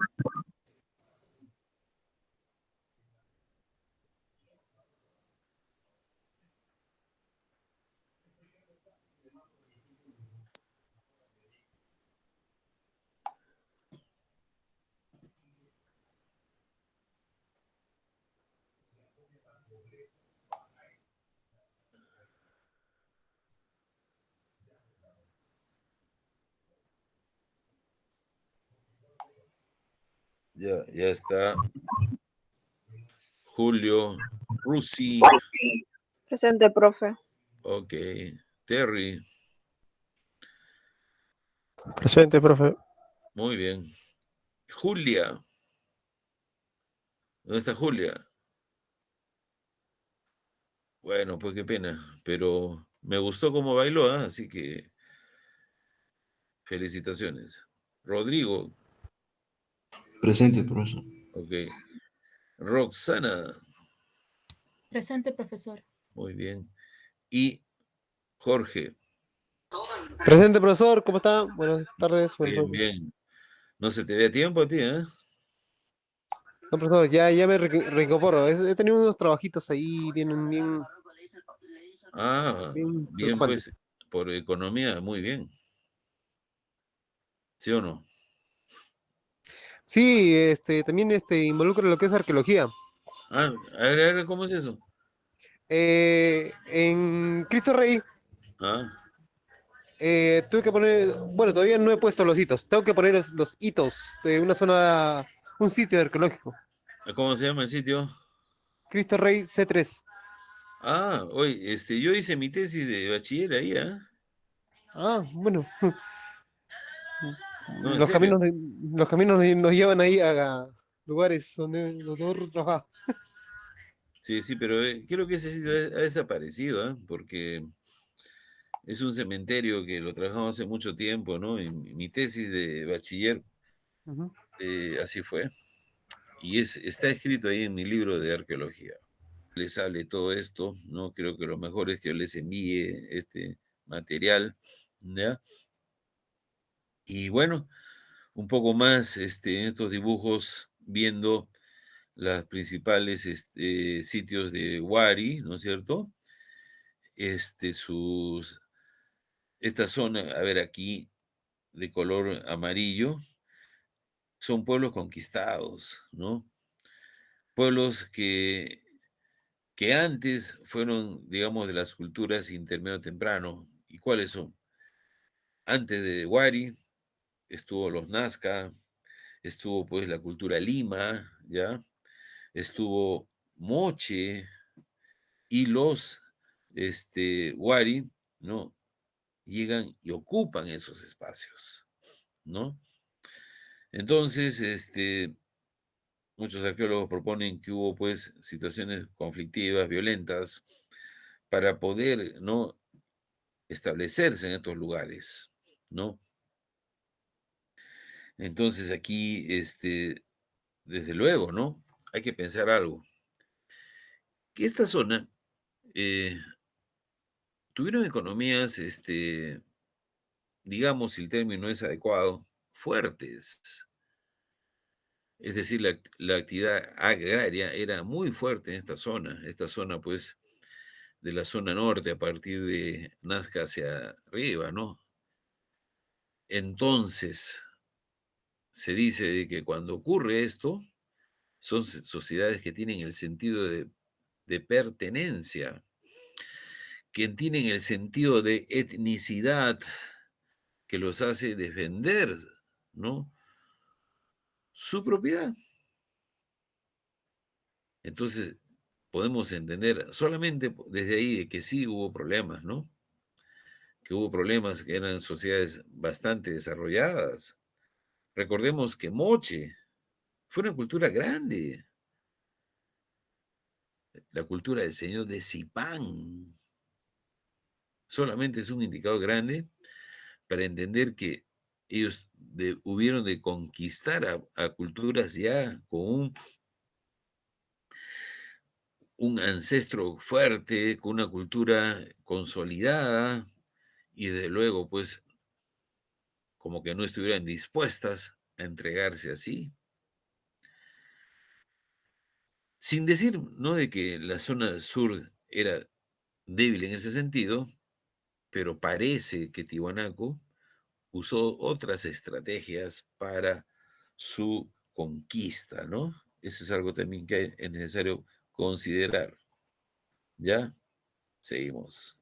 Ya, ya está. Julio, Rusi, Presente, profe. ok. Terry, Presente, profe. muy bien. Julia, ¿dónde está Julia? Bueno, pues qué pena, pero me gustó cómo bailó, ¿ah? Así que felicitaciones. Rodrigo, Presente, profesor. ok. Roxana, Presente, profesor. muy bien. Y Jorge, Presente, profesor, ¿cómo está? Buenas tardes, buenas bien, noches. bien. No se te ve a tiempo a ti, ¿eh? No, profesor, ya me reincorporo. He tenido unos trabajitos ahí Ah, bien bien, pues, preocupantes. por economía, muy bien. ¿Sí o no? Sí, también involucra lo que es arqueología. Ah, a ver, ¿cómo es eso? En Cristo Rey Ah, tuve que poner, bueno, todavía no he puesto los hitos. Tengo que poner los hitos de una zona, un sitio arqueológico. ¿cómo se llama el sitio? Cristo Rey C3. Ah, oye, yo hice mi tesis de bachiller ahí, ¿ah? Ah, bueno, No, en serio. los caminos nos llevan ahí a lugares donde uno trabajaba. Sí, sí, pero creo que ese sitio ha desaparecido, ¿ah? Porque es un cementerio que lo trabajamos hace mucho tiempo, ¿no? Y mi tesis de bachiller, Ujú. así fue. Y está escrito ahí en mi libro de arqueología. Les hable todo esto, ¿no? Creo que lo mejor es que yo les envíe este material, ¿ya? Y bueno, un poco más en estos dibujos, viendo los principales sitios de Wari, ¿no es cierto? Sus, esta zona, a ver aquí, de color amarillo, son pueblos conquistados, ¿no? Pueblos que antes fueron, digamos, de las culturas intermedio temprano. ¿Y cuáles son? Antes de Wari estuvo los Nazca, estuvo pues la cultura Lima, ¿ya? Estuvo Moche y los Wari, ¿no? Llegan y ocupan esos espacios, ¿no? Entonces, muchos arqueólogos proponen que hubo pues situaciones conflictivas, violentas, para poder, ¿no?, establecerse en estos lugares, ¿no? Entonces aquí, desde luego, ¿no? Hay que pensar algo. Que esta zona eh, tuvieron economías, digamos, si el término es adecuado, fuertes. Es decir, la actividad agraria era muy fuerte en esta zona, pues, de la zona norte a partir de Nazca hacia arriba, ¿no? Entonces, se dice de que cuando ocurre esto, son sociedades que tienen el sentido de pertenencia, que tienen el sentido de etnicidad que los hace defender, ¿no?, su propiedad. Entonces, podemos entender solamente desde ahí de que sí hubo problemas, ¿no? Que hubo problemas, que eran sociedades bastante desarrolladas. Recordemos que Moche fue una cultura grande, la cultura del señor de Zipán. Solamente es un indicador grande para entender que ellos hubieron de conquistar a culturas ya con un ancestro fuerte, con una cultura consolidada, y desde luego, pues, como que no estuvieran dispuestas a entregarse así. Sin decir, ¿no?, de que la zona sur era débil en ese sentido, pero parece que Tiwanaku usó otras estrategias para su conquista, ¿no? Eso es algo también que es necesario considerar. ¿Ya? Seguimos.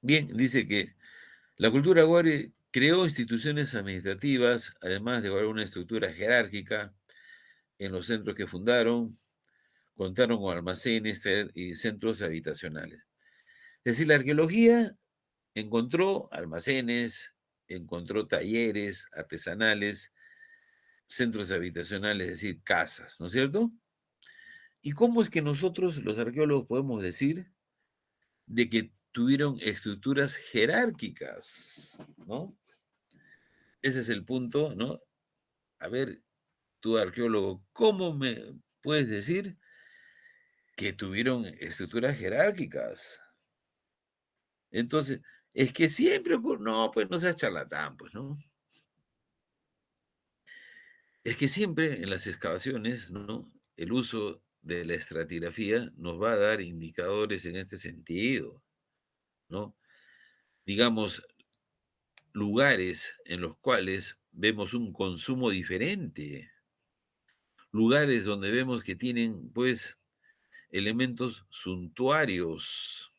Bien, dice que la cultura Wari creó instituciones administrativas, además de una estructura jerárquica en los centros que fundaron, contaron con almacenes y centros habitacionales. Es decir, la arqueología encontró almacenes, encontró talleres artesanales, centros habitacionales, es decir, casas, ¿no es cierto? ¿Y cómo es que nosotros, los arqueólogos, podemos decir de que tuvieron estructuras jerárquicas, ¿no? Ese es el punto, ¿no? A ver, tú arqueólogo, ¿cómo me puedes decir que tuvieron estructuras jerárquicas? Entonces, es que siempre ocurre, no, pues no seas charlatán, pues, ¿no? Es que siempre en las excavaciones, ¿no?, el uso de la estratigrafía nos va a dar indicadores en este sentido, ¿no? Digamos, lugares en los cuales vemos un consumo diferente, lugares donde vemos que tienen, pues, elementos suntuarios.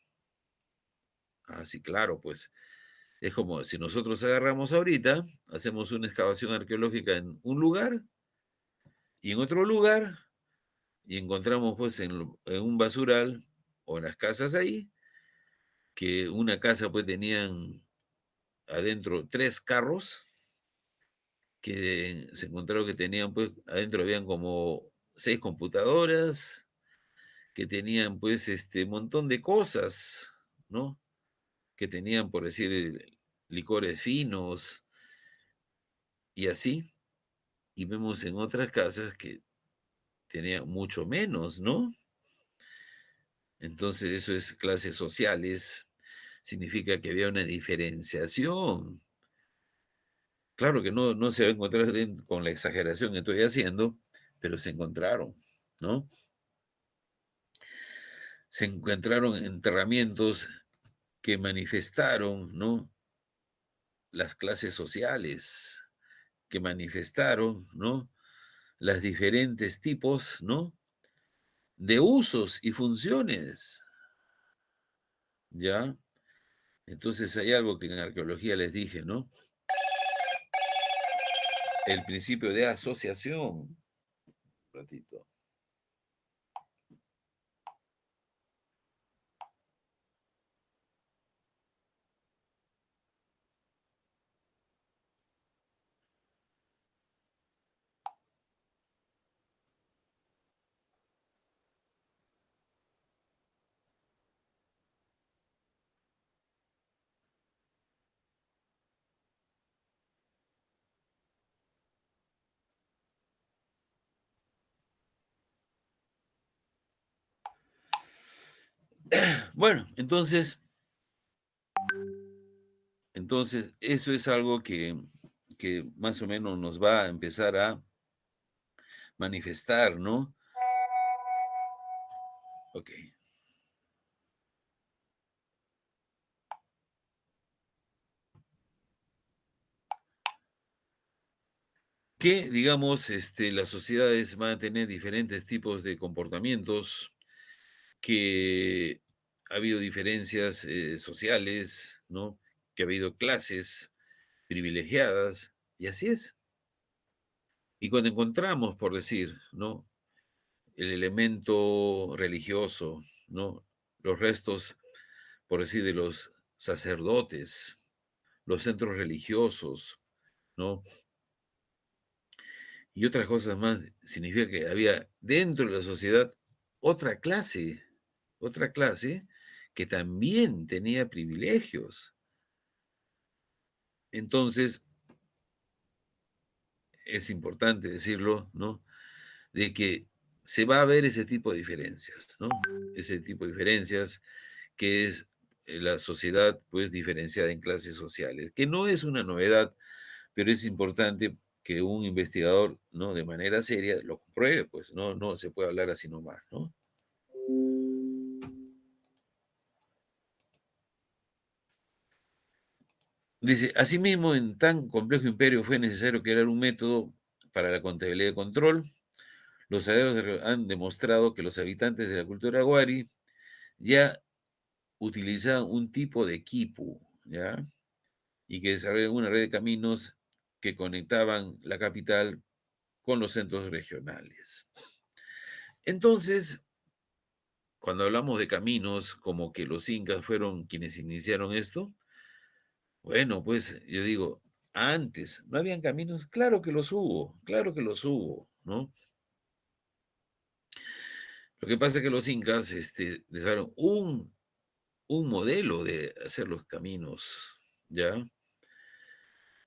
Ah, sí, claro, pues, es como si nosotros agarramos ahorita, hacemos una excavación arqueológica en un lugar y en otro lugar, y encontramos, pues, en un basural o en las casas ahí, que una casa, pues, tenían adentro 3 carros, que se encontraron que tenían, pues, adentro habían como 6 computadoras, que tenían, pues, montón de cosas, ¿no? Que tenían, por decir, licores finos y así. Y vemos en otras casas que tenían mucho menos, ¿no? Entonces, eso es clases sociales, significa que había una diferenciación. Claro que no se va a encontrar con la exageración que estoy haciendo, pero se encontraron, ¿no? Se encontraron enterramientos que manifestaron, ¿no?, las clases sociales, que manifestaron, ¿no?, las diferentes tipos, ¿no?, de usos y funciones, ¿ya? Entonces hay algo que en arqueología les dije, ¿no? El principio de asociación. Un ratito. Bueno, entonces eso es algo que más o menos nos va a empezar a manifestar, ¿no? Ok. Que, digamos, las sociedades van a tener diferentes tipos de comportamientos, que ha habido diferencias sociales, ¿no? Que ha habido clases privilegiadas, y así es. Y cuando encontramos, por decir, ¿no? El elemento religioso, ¿no? Los restos, por decir, de los sacerdotes, los centros religiosos, ¿no? Y otras cosas más, significa que había dentro de la sociedad otra clase que también tenía privilegios. Entonces, es importante decirlo, ¿no? De que se va a ver ese tipo de diferencias, ¿no? Ese tipo de diferencias que es la sociedad, pues, diferenciada en clases sociales, que no es una novedad, pero es importante que un investigador, ¿no? De manera seria lo compruebe, pues, no se puede hablar así nomás, ¿no? Dice, asimismo, en tan complejo imperio fue necesario crear un método para la contabilidad de control. Los aliados han demostrado que los habitantes de la cultura wari ya utilizaban un tipo de equipo, ¿ya? Y que desarrollaron una red de caminos que conectaban la capital con los centros regionales. Entonces, cuando hablamos de caminos, como que los incas fueron quienes iniciaron esto, bueno, pues yo digo, antes, ¿no habían caminos? Claro que los hubo, ¿no? Lo que pasa es que los incas desarrollaron un modelo de hacer los caminos, ¿ya?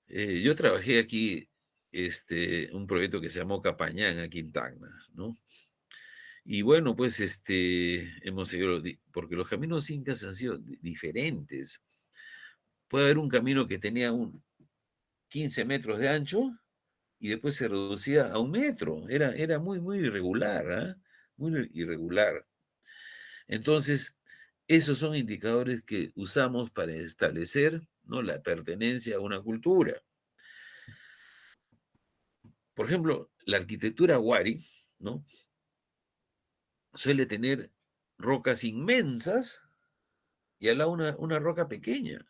Yo trabajé aquí un proyecto que se llamó Capañán, aquí en Tacna, ¿no? Y bueno, pues hemos seguido, porque los caminos incas han sido diferentes. Puede haber un camino que tenía 15 metros de ancho y después se reducía a 1 metro. Era muy, muy irregular, ¿ah? Muy irregular. Entonces, esos son indicadores que usamos para establecer, ¿no? La pertenencia a una cultura. Por ejemplo, la arquitectura wari, ¿no? Suele tener rocas inmensas y al lado una roca pequeña.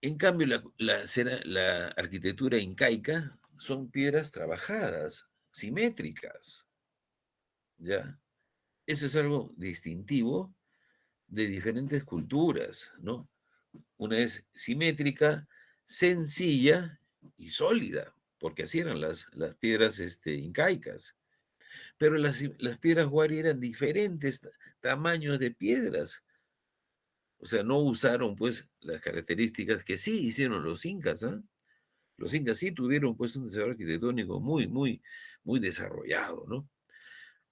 En cambio, la arquitectura incaica son piedras trabajadas, simétricas, ¿ya? Eso es algo distintivo de diferentes culturas, ¿no? Una es simétrica, sencilla y sólida, porque así eran las piedras incaicas. Pero las piedras wari eran diferentes tamaños de piedras. O sea, no usaron pues las características que sí hicieron los incas, ¿ah? Los incas sí tuvieron pues un desarrollo arquitectónico muy, muy, muy desarrollado, ¿no?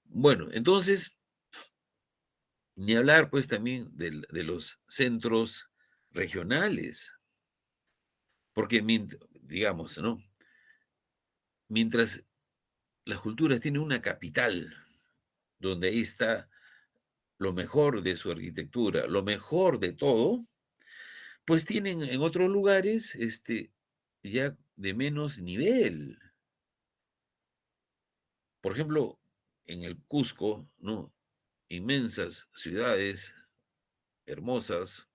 Bueno, entonces, ni hablar pues también de los centros regionales, porque digamos, ¿no? Mientras las culturas tienen una capital, donde ahí está lo mejor de su arquitectura, lo mejor de todo, pues tienen en otros lugares ya de menos nivel. Por ejemplo, en el Cusco, ¿no? Inmensas ciudades hermosas,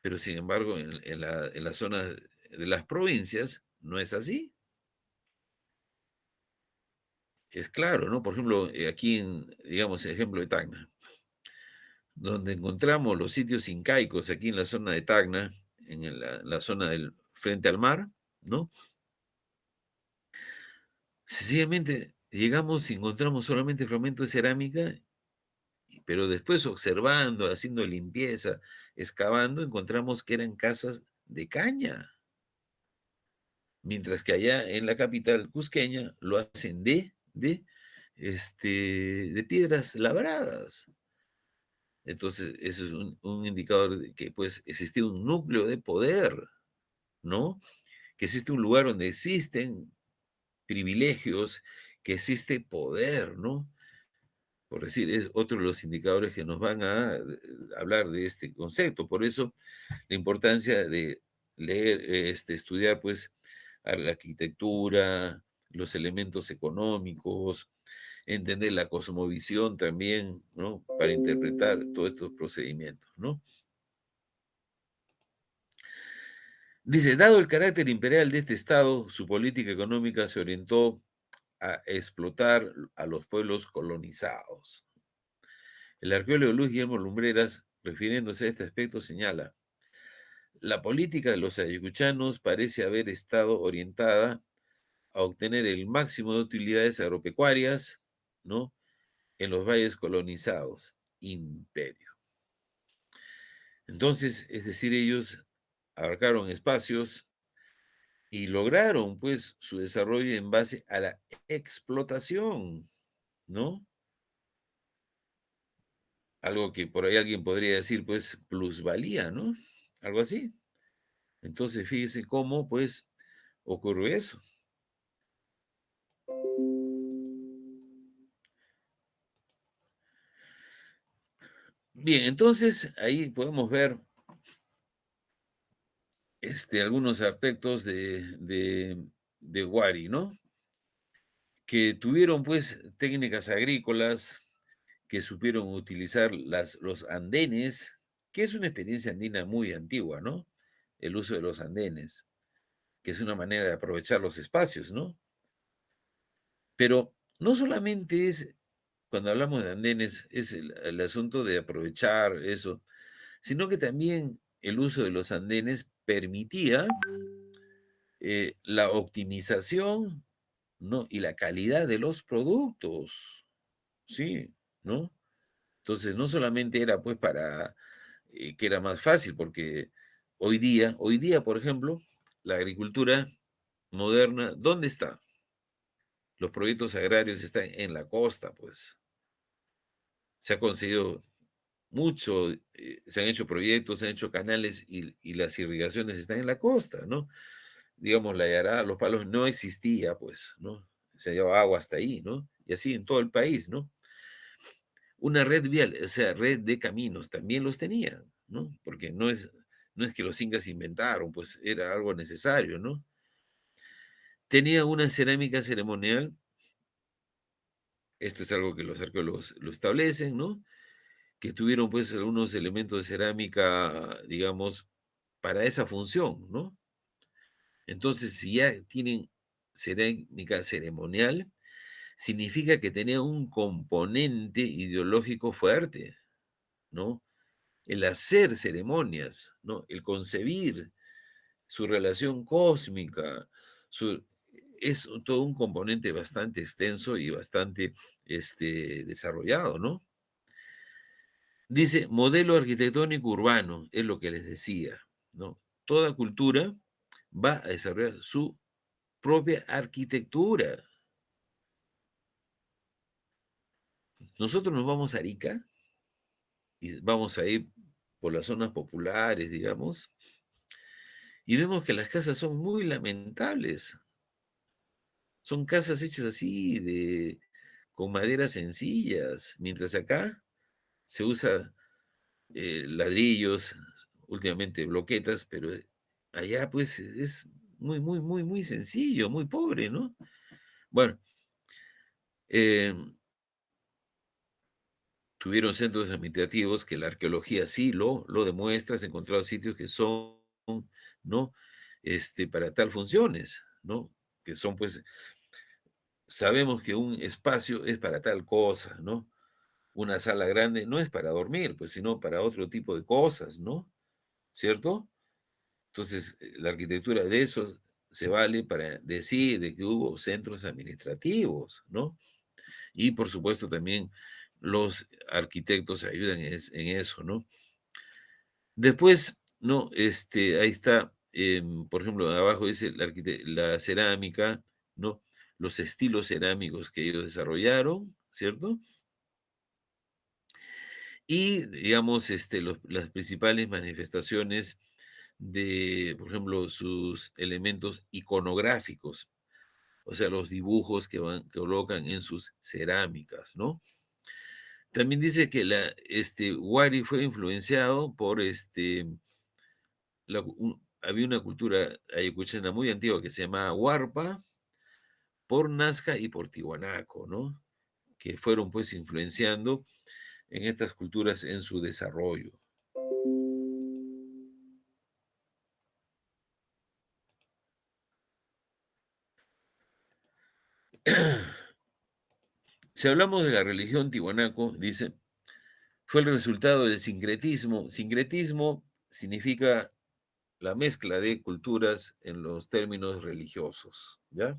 pero sin embargo en la zona de las provincias no es así. Es claro, ¿no? Por ejemplo, aquí digamos, el ejemplo de Tacna, donde encontramos los sitios incaicos, aquí en la zona de Tacna, en la zona del frente al mar, ¿no? Sencillamente llegamos y encontramos solamente fragmentos de cerámica, pero después observando, haciendo limpieza, excavando, encontramos que eran casas de caña, mientras que allá en la capital cusqueña lo hacen de de piedras labradas. Entonces, eso es un indicador de que pues existe un núcleo de poder, ¿no? Que existe un lugar donde existen privilegios, que existe poder, ¿no? Por decir, es otro de los indicadores que nos van a hablar de este concepto. Por eso, la importancia de leer, estudiar, pues, a la arquitectura, los elementos económicos, entender la cosmovisión también, ¿no? Para interpretar todos estos procedimientos, ¿no? Dice, dado el carácter imperial de este Estado, su política económica se orientó a explotar a los pueblos colonizados. El arqueólogo Luis Guillermo Lumbreras, refiriéndose a este aspecto, señala, la política de los ayacuchanos parece haber estado orientada a obtener el máximo de utilidades agropecuarias, ¿no? En los valles colonizados, imperio. Entonces, es decir, ellos abarcaron espacios y lograron, pues, su desarrollo en base a la explotación, ¿no? Algo que por ahí alguien podría decir, pues, plusvalía, ¿no? Algo así. Entonces, fíjese cómo, pues, ocurrió eso. Bien, entonces, ahí podemos ver algunos aspectos de Wari, ¿no? Que tuvieron, pues, técnicas agrícolas, que supieron utilizar los andenes, que es una experiencia andina muy antigua, ¿no? El uso de los andenes, que es una manera de aprovechar los espacios, ¿no? Pero no solamente es, cuando hablamos de andenes, es el asunto de aprovechar eso, sino que también el uso de los andenes permitía la optimización, ¿no? Y la calidad de los productos, ¿sí? ¿No? Entonces, no solamente era pues para que era más fácil, porque hoy día, por ejemplo, la agricultura moderna, ¿dónde está? Los proyectos agrarios están en la costa, pues. Se ha conseguido mucho, se han hecho proyectos, se han hecho canales y las irrigaciones están en la costa, ¿no? Digamos, la yarada, los palos no existía, pues, ¿no? Se llevaba agua hasta ahí, ¿no? Y así en todo el país, ¿no? Una red vial, o sea, red de caminos, también los tenían, ¿no? Porque no es que los incas inventaron, pues era algo necesario, ¿no? Tenía una cerámica ceremonial, esto es algo que los arqueólogos lo establecen, ¿no? Que tuvieron pues algunos elementos de cerámica, digamos, para esa función, ¿no? Entonces, si ya tienen cerámica ceremonial, significa que tenía un componente ideológico fuerte, ¿no? El hacer ceremonias, ¿no? El concebir su relación cósmica, es todo un componente bastante extenso y bastante desarrollado, ¿no? Dice, modelo arquitectónico urbano, es lo que les decía, ¿no? Toda cultura va a desarrollar su propia arquitectura. Nosotros nos vamos a Arica y vamos a ir por las zonas populares, digamos, y vemos que las casas son muy lamentables. Son casas hechas así, con maderas sencillas, mientras acá se usa ladrillos, últimamente bloquetas, pero allá pues es muy, muy, muy, muy sencillo, muy pobre, ¿no? Bueno, eh, tuvieron centros administrativos que la arqueología sí lo demuestra, se han encontrado sitios que son, ¿no? Para tal funciones, ¿no? Que son pues, sabemos que un espacio es para tal cosa, ¿no? Una sala grande no es para dormir, pues, sino para otro tipo de cosas, ¿no? ¿Cierto? Entonces, la arquitectura de eso se vale para decir de que hubo centros administrativos, ¿no? Y por supuesto también los arquitectos ayudan en eso, ¿no? Después, ¿no? Ahí está, por ejemplo, abajo dice la cerámica, ¿no? los estilos cerámicos que ellos desarrollaron, ¿cierto? Y, digamos, las principales manifestaciones de, por ejemplo, sus elementos iconográficos, o sea, los dibujos que colocan en sus cerámicas, ¿no? También dice que Wari fue influenciado por había una cultura ayacuchana muy antigua que se llamaba Huarpa, por Nazca y por Tiwanaco, ¿no? Que fueron pues influenciando en estas culturas en su desarrollo. Si hablamos de la religión tiwanaco, dice, fue el resultado del sincretismo. Sincretismo significa la mezcla de culturas en los términos religiosos, ¿ya?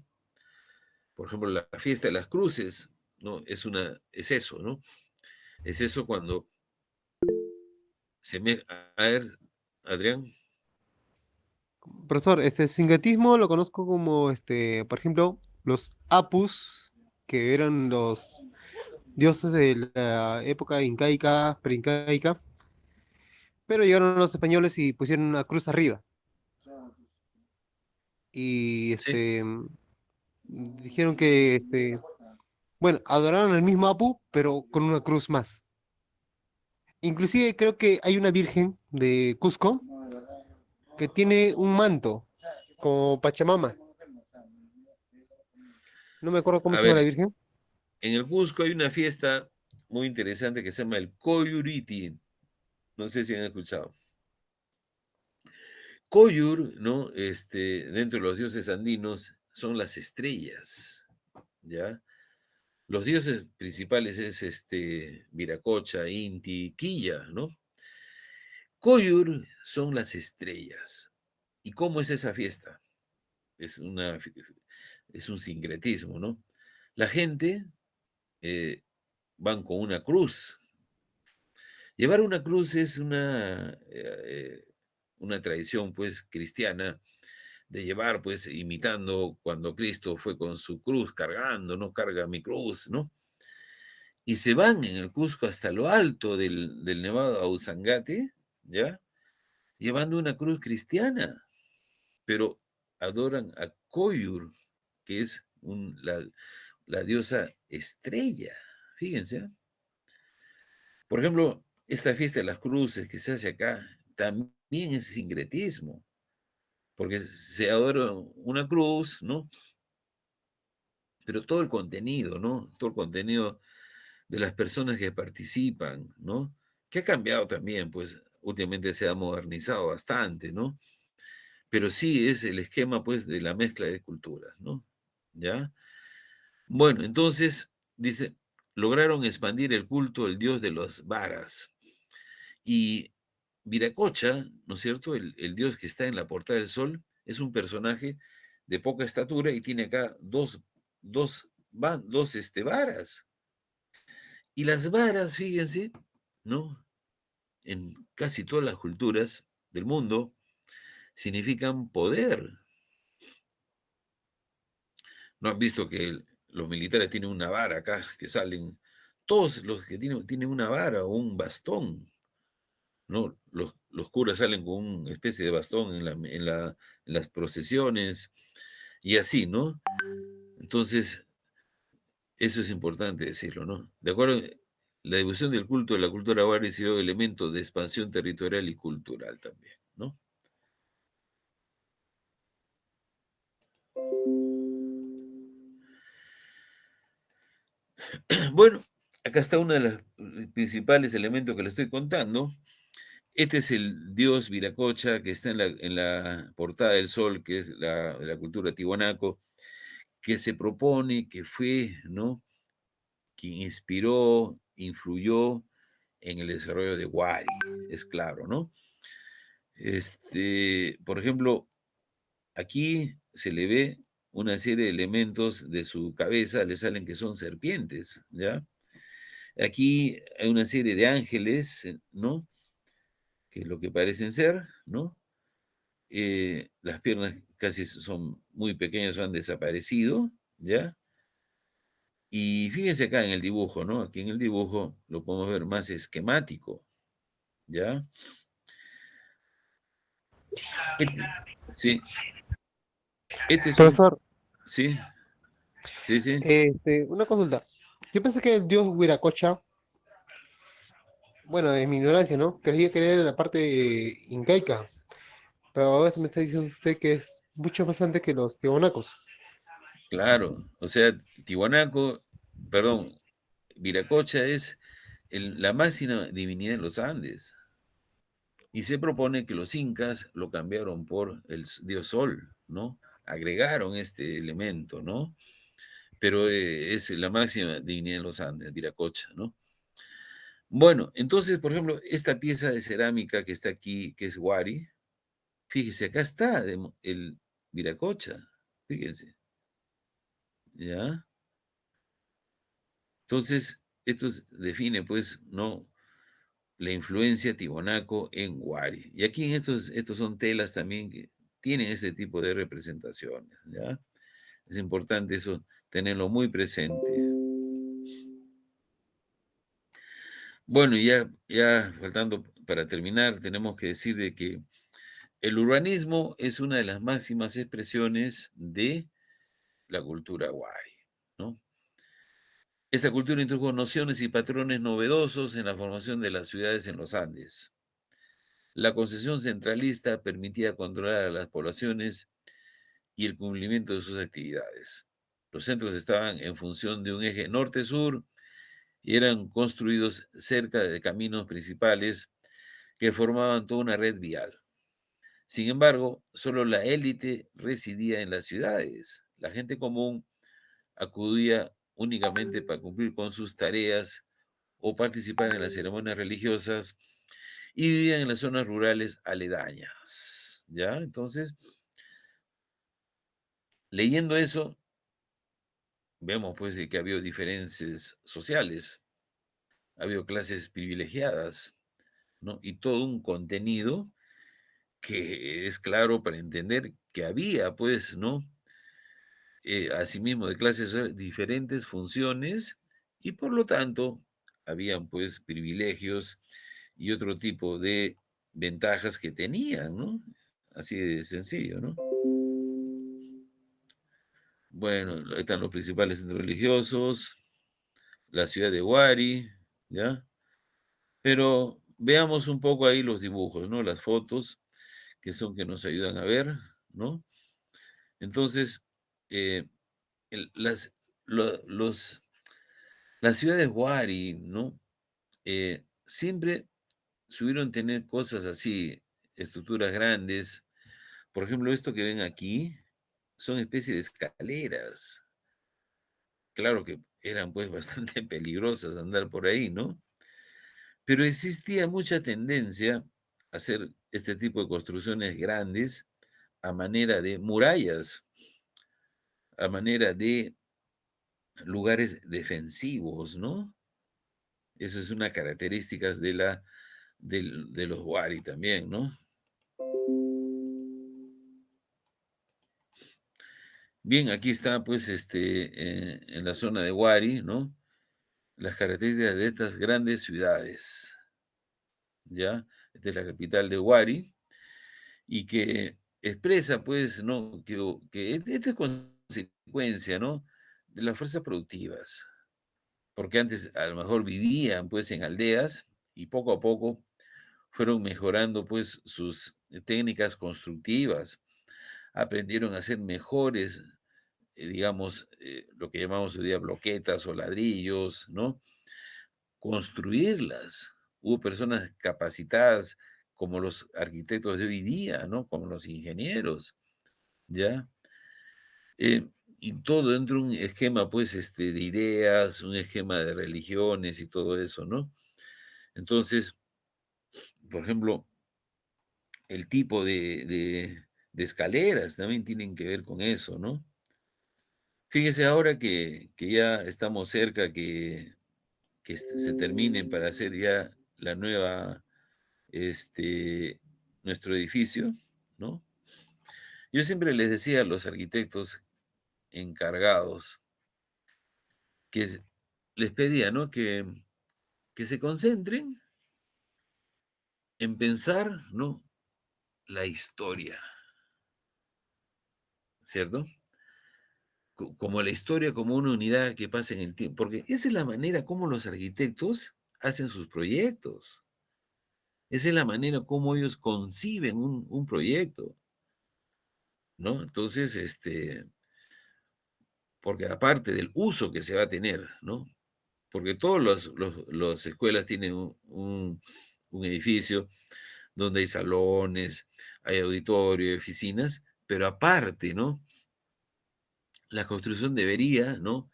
Por ejemplo, la fiesta de las cruces, ¿no? Es eso, ¿no? Es eso cuando A ver, Adrián. Profesor, este sincretismo lo conozco como, por ejemplo, los Apus, que eran los dioses de la época incaica, preincaica, pero llegaron los españoles y pusieron una cruz arriba. Y Sí. dijeron que, bueno, adoraron al mismo Apu, pero con una cruz más. Inclusive creo que hay una virgen de Cusco que tiene un manto como Pachamama. No me acuerdo cómo A se llama la ver, virgen. en el Cusco hay una fiesta muy interesante que se llama el Coyuriti. No sé si han escuchado. Coyur, ¿no? Dentro de los dioses andinos son las estrellas, ¿ya? Los dioses principales es Viracocha, Inti, Quilla, ¿no? Coyur son las estrellas. ¿Y cómo es esa fiesta? Es es un sincretismo, ¿no? La gente eh, van con una cruz. Llevar una cruz es una tradición, pues, cristiana de llevar, pues, imitando cuando Cristo fue con su cruz cargando, ¿no? Carga mi cruz, ¿no? Y se van en el Cusco hasta lo alto del Nevado Ausangate, ¿ya? Llevando una cruz cristiana, pero adoran a Koyur, que es la diosa estrella. Fíjense. Por ejemplo, esta fiesta de las cruces que se hace acá también es sincretismo, porque se adora una cruz, ¿no? Pero todo el contenido, ¿no? Todo el contenido de las personas que participan, ¿no? Que ha cambiado también, pues últimamente se ha modernizado bastante, ¿no? Pero sí es el esquema, pues, de la mezcla de culturas, ¿no? ¿Ya? Bueno, entonces, dice, lograron expandir el culto del dios de los varas. Y Viracocha, ¿no es cierto? El dios que está en la Portada del Sol es un personaje de poca estatura y tiene acá dos varas. Y las varas, fíjense, ¿no? En casi todas las culturas del mundo significan poder. ¿No han visto que los militares tienen una vara acá, que salen? Todos los que tienen una vara o un bastón, ¿no? Los curas salen con una especie de bastón en las procesiones y así, ¿no? Entonces, eso es importante decirlo, ¿no? De acuerdo, la difusión del culto de la cultura wari ha sido elemento de expansión territorial y cultural también, ¿no? Bueno, acá está uno de los principales elementos que le estoy contando. Este es el dios Viracocha que está en la portada del sol, que es de la cultura tiwanaco, que se propone que fue, ¿no? Quien inspiró, influyó en el desarrollo de Wari, es claro, ¿no? Por ejemplo, aquí se le ve una serie de elementos de su cabeza, le salen que son serpientes, ¿ya? Aquí hay una serie de ángeles, ¿no? Que es lo que parecen ser, ¿no? Las piernas casi son muy pequeñas o han desaparecido, ¿ya? Y fíjense acá en el dibujo, ¿no? Aquí en el dibujo lo podemos ver más esquemático, ¿ya? Este, sí, este es un... Profesor, Sí, sí, sí, una consulta. Yo pensé que el dios Huiracocha, bueno, en mi ignorancia, ¿no? Creía que era la parte incaica, pero ahora me está diciendo usted que es mucho más antes que los tiahuanacos. claro. O sea, Tiwanaco, perdón, Viracocha es la máxima divinidad en los Andes. Y se propone que los incas lo cambiaron por el dios Sol, ¿no? Agregaron este elemento, ¿no? Pero es la máxima divinidad en los Andes, Viracocha, ¿no? Bueno, entonces, por ejemplo, esta pieza de cerámica que está aquí, que es Wari, fíjese, acá está el Viracocha, fíjense, ¿ya? Entonces, define, pues, ¿no? La influencia tibonaco en Wari. Y aquí en estos son telas también que tienen ese tipo de representaciones, ¿ya? Es importante eso, tenerlo muy presente. Bueno, y ya faltando para terminar, tenemos que decir de que el urbanismo es una de las máximas expresiones de la cultura wari, ¿no? Esta cultura introdujo nociones y patrones novedosos en la formación de las ciudades en los Andes. La concepción centralista permitía controlar a las poblaciones y el cumplimiento de sus actividades. Los centros estaban en función de un eje norte-sur y eran construidos cerca de caminos principales que formaban toda una red vial. Sin embargo, solo la élite residía en las ciudades. La gente común acudía únicamente para cumplir con sus tareas o participar en las ceremonias religiosas y vivían en las zonas rurales aledañas. ¿Ya? Entonces, leyendo eso, vemos pues de que ha habido diferencias sociales, ha habido clases privilegiadas, ¿no? Y todo un contenido que es claro para entender que había, pues, ¿no? Asimismo, de clases sociales, diferentes funciones y por lo tanto, habían, pues, privilegios y otro tipo de ventajas que tenían, ¿no? Así de sencillo, ¿no? Bueno, ahí están los principales centros religiosos, la ciudad de Huari, ¿ya? Pero veamos un poco ahí los dibujos, ¿no? Las fotos que son que nos ayudan a ver, ¿no? Entonces, eh, el- las, lo- los, las ciudades Huari, ¿no? Siempre subieron tener cosas así, estructuras grandes. Por ejemplo, esto que ven aquí son especies de escaleras. Claro que eran pues bastante peligrosas andar por ahí, ¿no? Pero existía mucha tendencia a hacer este tipo de construcciones grandes a manera de murallas, a manera de lugares defensivos, ¿no? Eso es una característica de los Wari también, ¿no? Bien, aquí está pues en la zona de Wari, ¿no? Las características de estas grandes ciudades, ¿ya? Esta es la capital de Wari y que expresa, pues, ¿no? Que esto es consecuencia, ¿no? De las fuerzas productivas, porque antes a lo mejor vivían, pues, en aldeas y poco a poco fueron mejorando, pues, sus técnicas constructivas, aprendieron a ser mejores, digamos, lo que llamamos hoy día bloquetas o ladrillos, ¿no? Construirlas. Hubo personas capacitadas como los arquitectos de hoy día, ¿no? Como los ingenieros, ¿ya? Y todo dentro de un esquema, pues, de ideas, un esquema de religiones y todo eso, ¿no? Entonces, por ejemplo, el tipo de escaleras también tienen que ver con eso, ¿no? Fíjese ahora que ya estamos cerca que se terminen para hacer ya la nueva, nuestro edificio, ¿no? Yo siempre les decía a los arquitectos encargados que les pedía, ¿no? Que se concentren en pensar, ¿no? La historia, ¿cierto? Como la historia, como una unidad que pasa en el tiempo, porque esa es la manera como los arquitectos hacen sus proyectos. Esa es la manera como ellos conciben un proyecto, ¿no? Entonces, porque aparte del uso que se va a tener, ¿no? Porque todas las escuelas tienen un edificio donde hay salones, hay auditorio, oficinas, pero aparte, ¿no? La construcción debería, ¿no?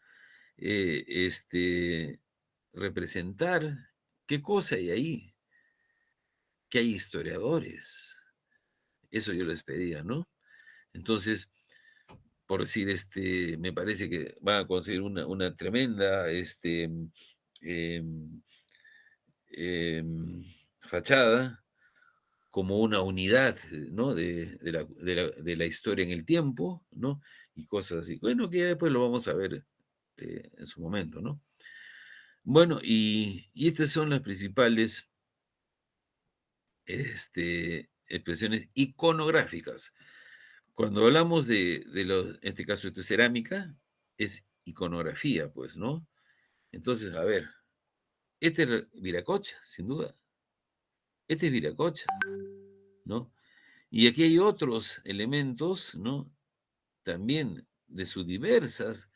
Representar qué cosa hay ahí, que hay historiadores. Eso yo les pedía, ¿no? Entonces, por decir, me parece que van a conseguir una tremenda, em, em, fachada como una unidad, ¿no? De la historia en el tiempo, ¿no? Y cosas así. Bueno, que ya después lo vamos a ver en su momento, ¿no? Bueno, y estas son las principales expresiones iconográficas. Cuando hablamos en este caso esto es cerámica, es iconografía, pues, ¿no? Entonces, a ver, este es Viracocha, sin duda. Este es Viracocha, ¿no? Y aquí hay otros elementos, ¿no? También de sus diversas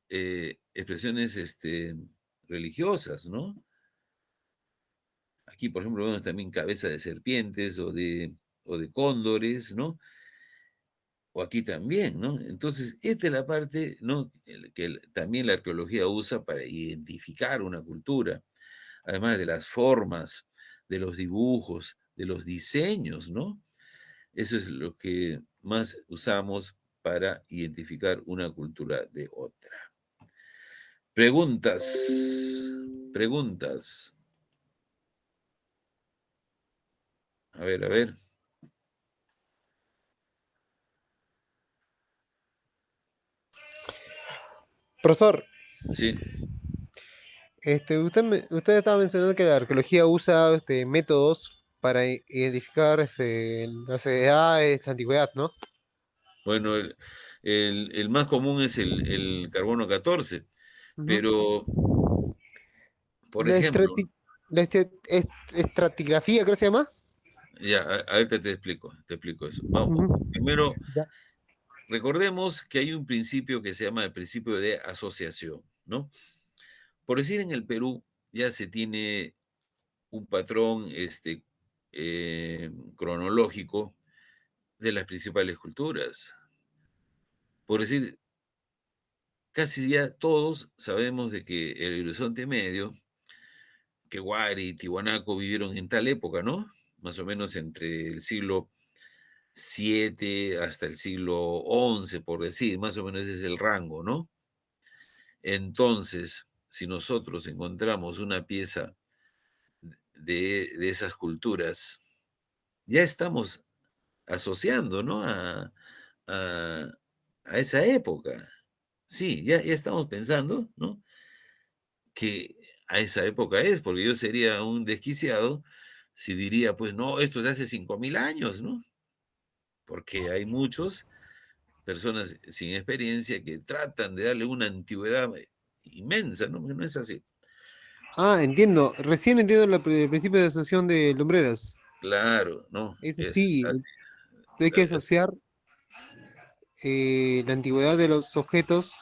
expresiones religiosas, ¿no? Aquí, por ejemplo, vemos también cabeza de serpientes o de cóndores, ¿no? O aquí también, ¿no? Entonces, esta es la parte, ¿no? Que también la arqueología usa para identificar una cultura, además de las formas, de los dibujos, de los diseños, ¿no? Eso es lo que más usamos para identificar una cultura de otra. Preguntas, preguntas. A ver, a ver. Profesor, Sí. usted estaba mencionando que la arqueología usa métodos para identificar las edades, la antigüedad, ¿no? Bueno, el más común es el carbono 14, Ujú. pero, por La, ejemplo, estrati- la estratigrafía, creo que se llama. ya, ahorita te explico eso. Vamos, Ujú. primero, Ya. recordemos que hay un principio que se llama el principio de asociación, ¿no? Por decir, en el Perú ya se tiene un patrón cronológico de las principales culturas. Por decir, casi ya todos sabemos de que el Horizonte Medio, que Huari y Tiwanaku vivieron en tal época, ¿no? Más o menos entre el siglo VII hasta el siglo XI, por decir, más o menos ese es el rango, ¿no? Entonces, si nosotros encontramos una pieza de esas culturas, ya estamos asociando, ¿no? A, a esa época. Sí, ya estamos pensando, ¿no? Que a esa época es, porque yo sería un desquiciado si diría, pues no, esto es de hace 5.000 años, ¿no? Porque hay muchas personas sin experiencia que tratan de darle una antigüedad inmensa, ¿no? No es así. Ah, entiendo. Recién entiendo el principio de asociación de lumbreras. Claro, ¿no? Es Es así. así. Hay que asociar la antigüedad de los objetos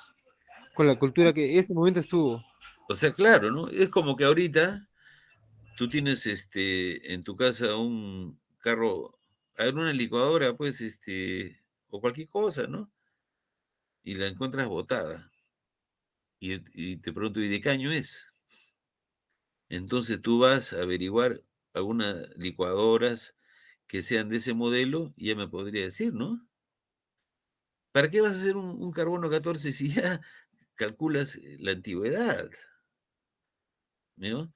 con la cultura que ese momento estuvo. O sea, claro, ¿no? Es como que ahorita tú tienes en tu casa un carro, hay una licuadora, pues, o cualquier cosa, ¿no? Y la encuentras botada. Y te pregunto, ¿y de qué año es? Entonces tú vas a averiguar algunas licuadoras que sean de ese modelo y ya me podría decir, ¿no? ¿Para qué vas a hacer un carbono 14 si ya calculas la antigüedad? ¿No?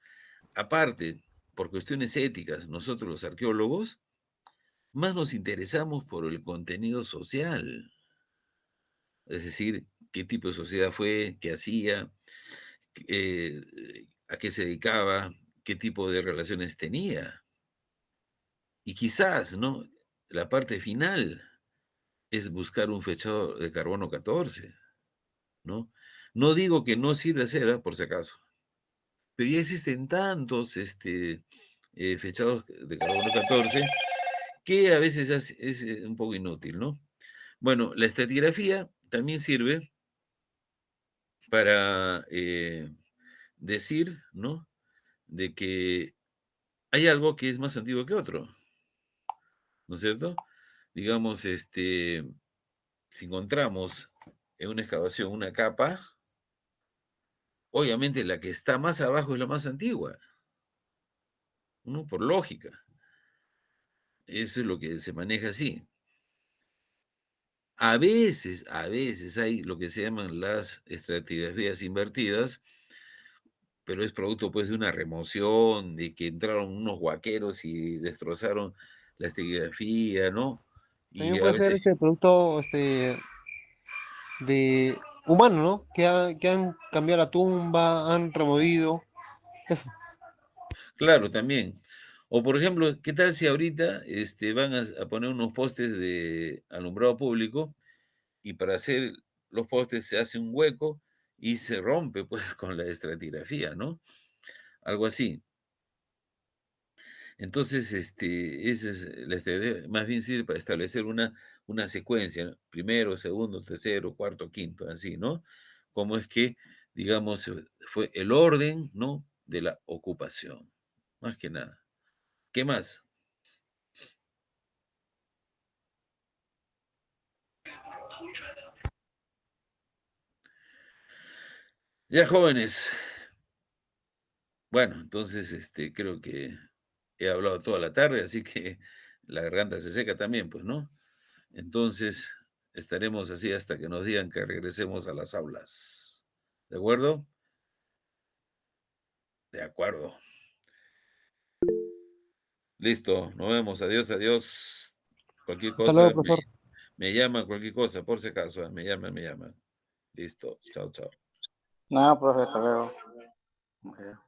Aparte, por cuestiones éticas, nosotros los arqueólogos más nos interesamos por el contenido social. Es decir, qué tipo de sociedad fue, qué hacía, a qué se dedicaba, qué tipo de relaciones tenía. Y quizás, ¿no? La parte final es buscar un fechado de carbono 14, ¿no? No digo que no sirva hacer, por si acaso, pero ya existen tantos fechados de carbono 14 que a veces es un poco inútil, ¿no? Bueno, la estratigrafía también sirve para decir, ¿no? De que hay algo que es más antiguo que otro, ¿no es cierto? Digamos, si encontramos en una excavación una capa, obviamente la que está más abajo es la más antigua, ¿no? Por lógica. Eso es lo que se maneja así. A veces hay lo que se llaman las estratigrafías invertidas, pero es producto pues de una remoción, de que entraron unos huaqueros y destrozaron la estratigrafía, ¿no? Y También a puede ser veces, este producto de humano, ¿no? Que han cambiado la tumba, han removido. Eso. claro, también. O por ejemplo, ¿qué tal si ahorita van a poner unos postes de alumbrado público y para hacer los postes se hace un hueco y se rompe pues con la estratigrafía, ¿no? Algo así. Entonces, ese es la estrategia, más bien sirve para establecer una secuencia, ¿no? Primero, segundo, tercero, cuarto, quinto, así, ¿no? Cómo es que, digamos, fue el orden, ¿no? De la ocupación, más que nada. ¿Qué más? Ya, jóvenes. Bueno, entonces, creo que he hablado toda la tarde, así que la garganta se seca también, pues, ¿no? Entonces, estaremos así hasta que nos digan que regresemos a las aulas. ¿De acuerdo? De acuerdo. Listo, nos vemos. Adiós, adiós. Cualquier Hasta cosa, luego, profesor. me llaman, cualquier cosa, por si acaso, me llaman, me llaman. Listo, chao, chao. Nada, profe, hasta luego. Ok.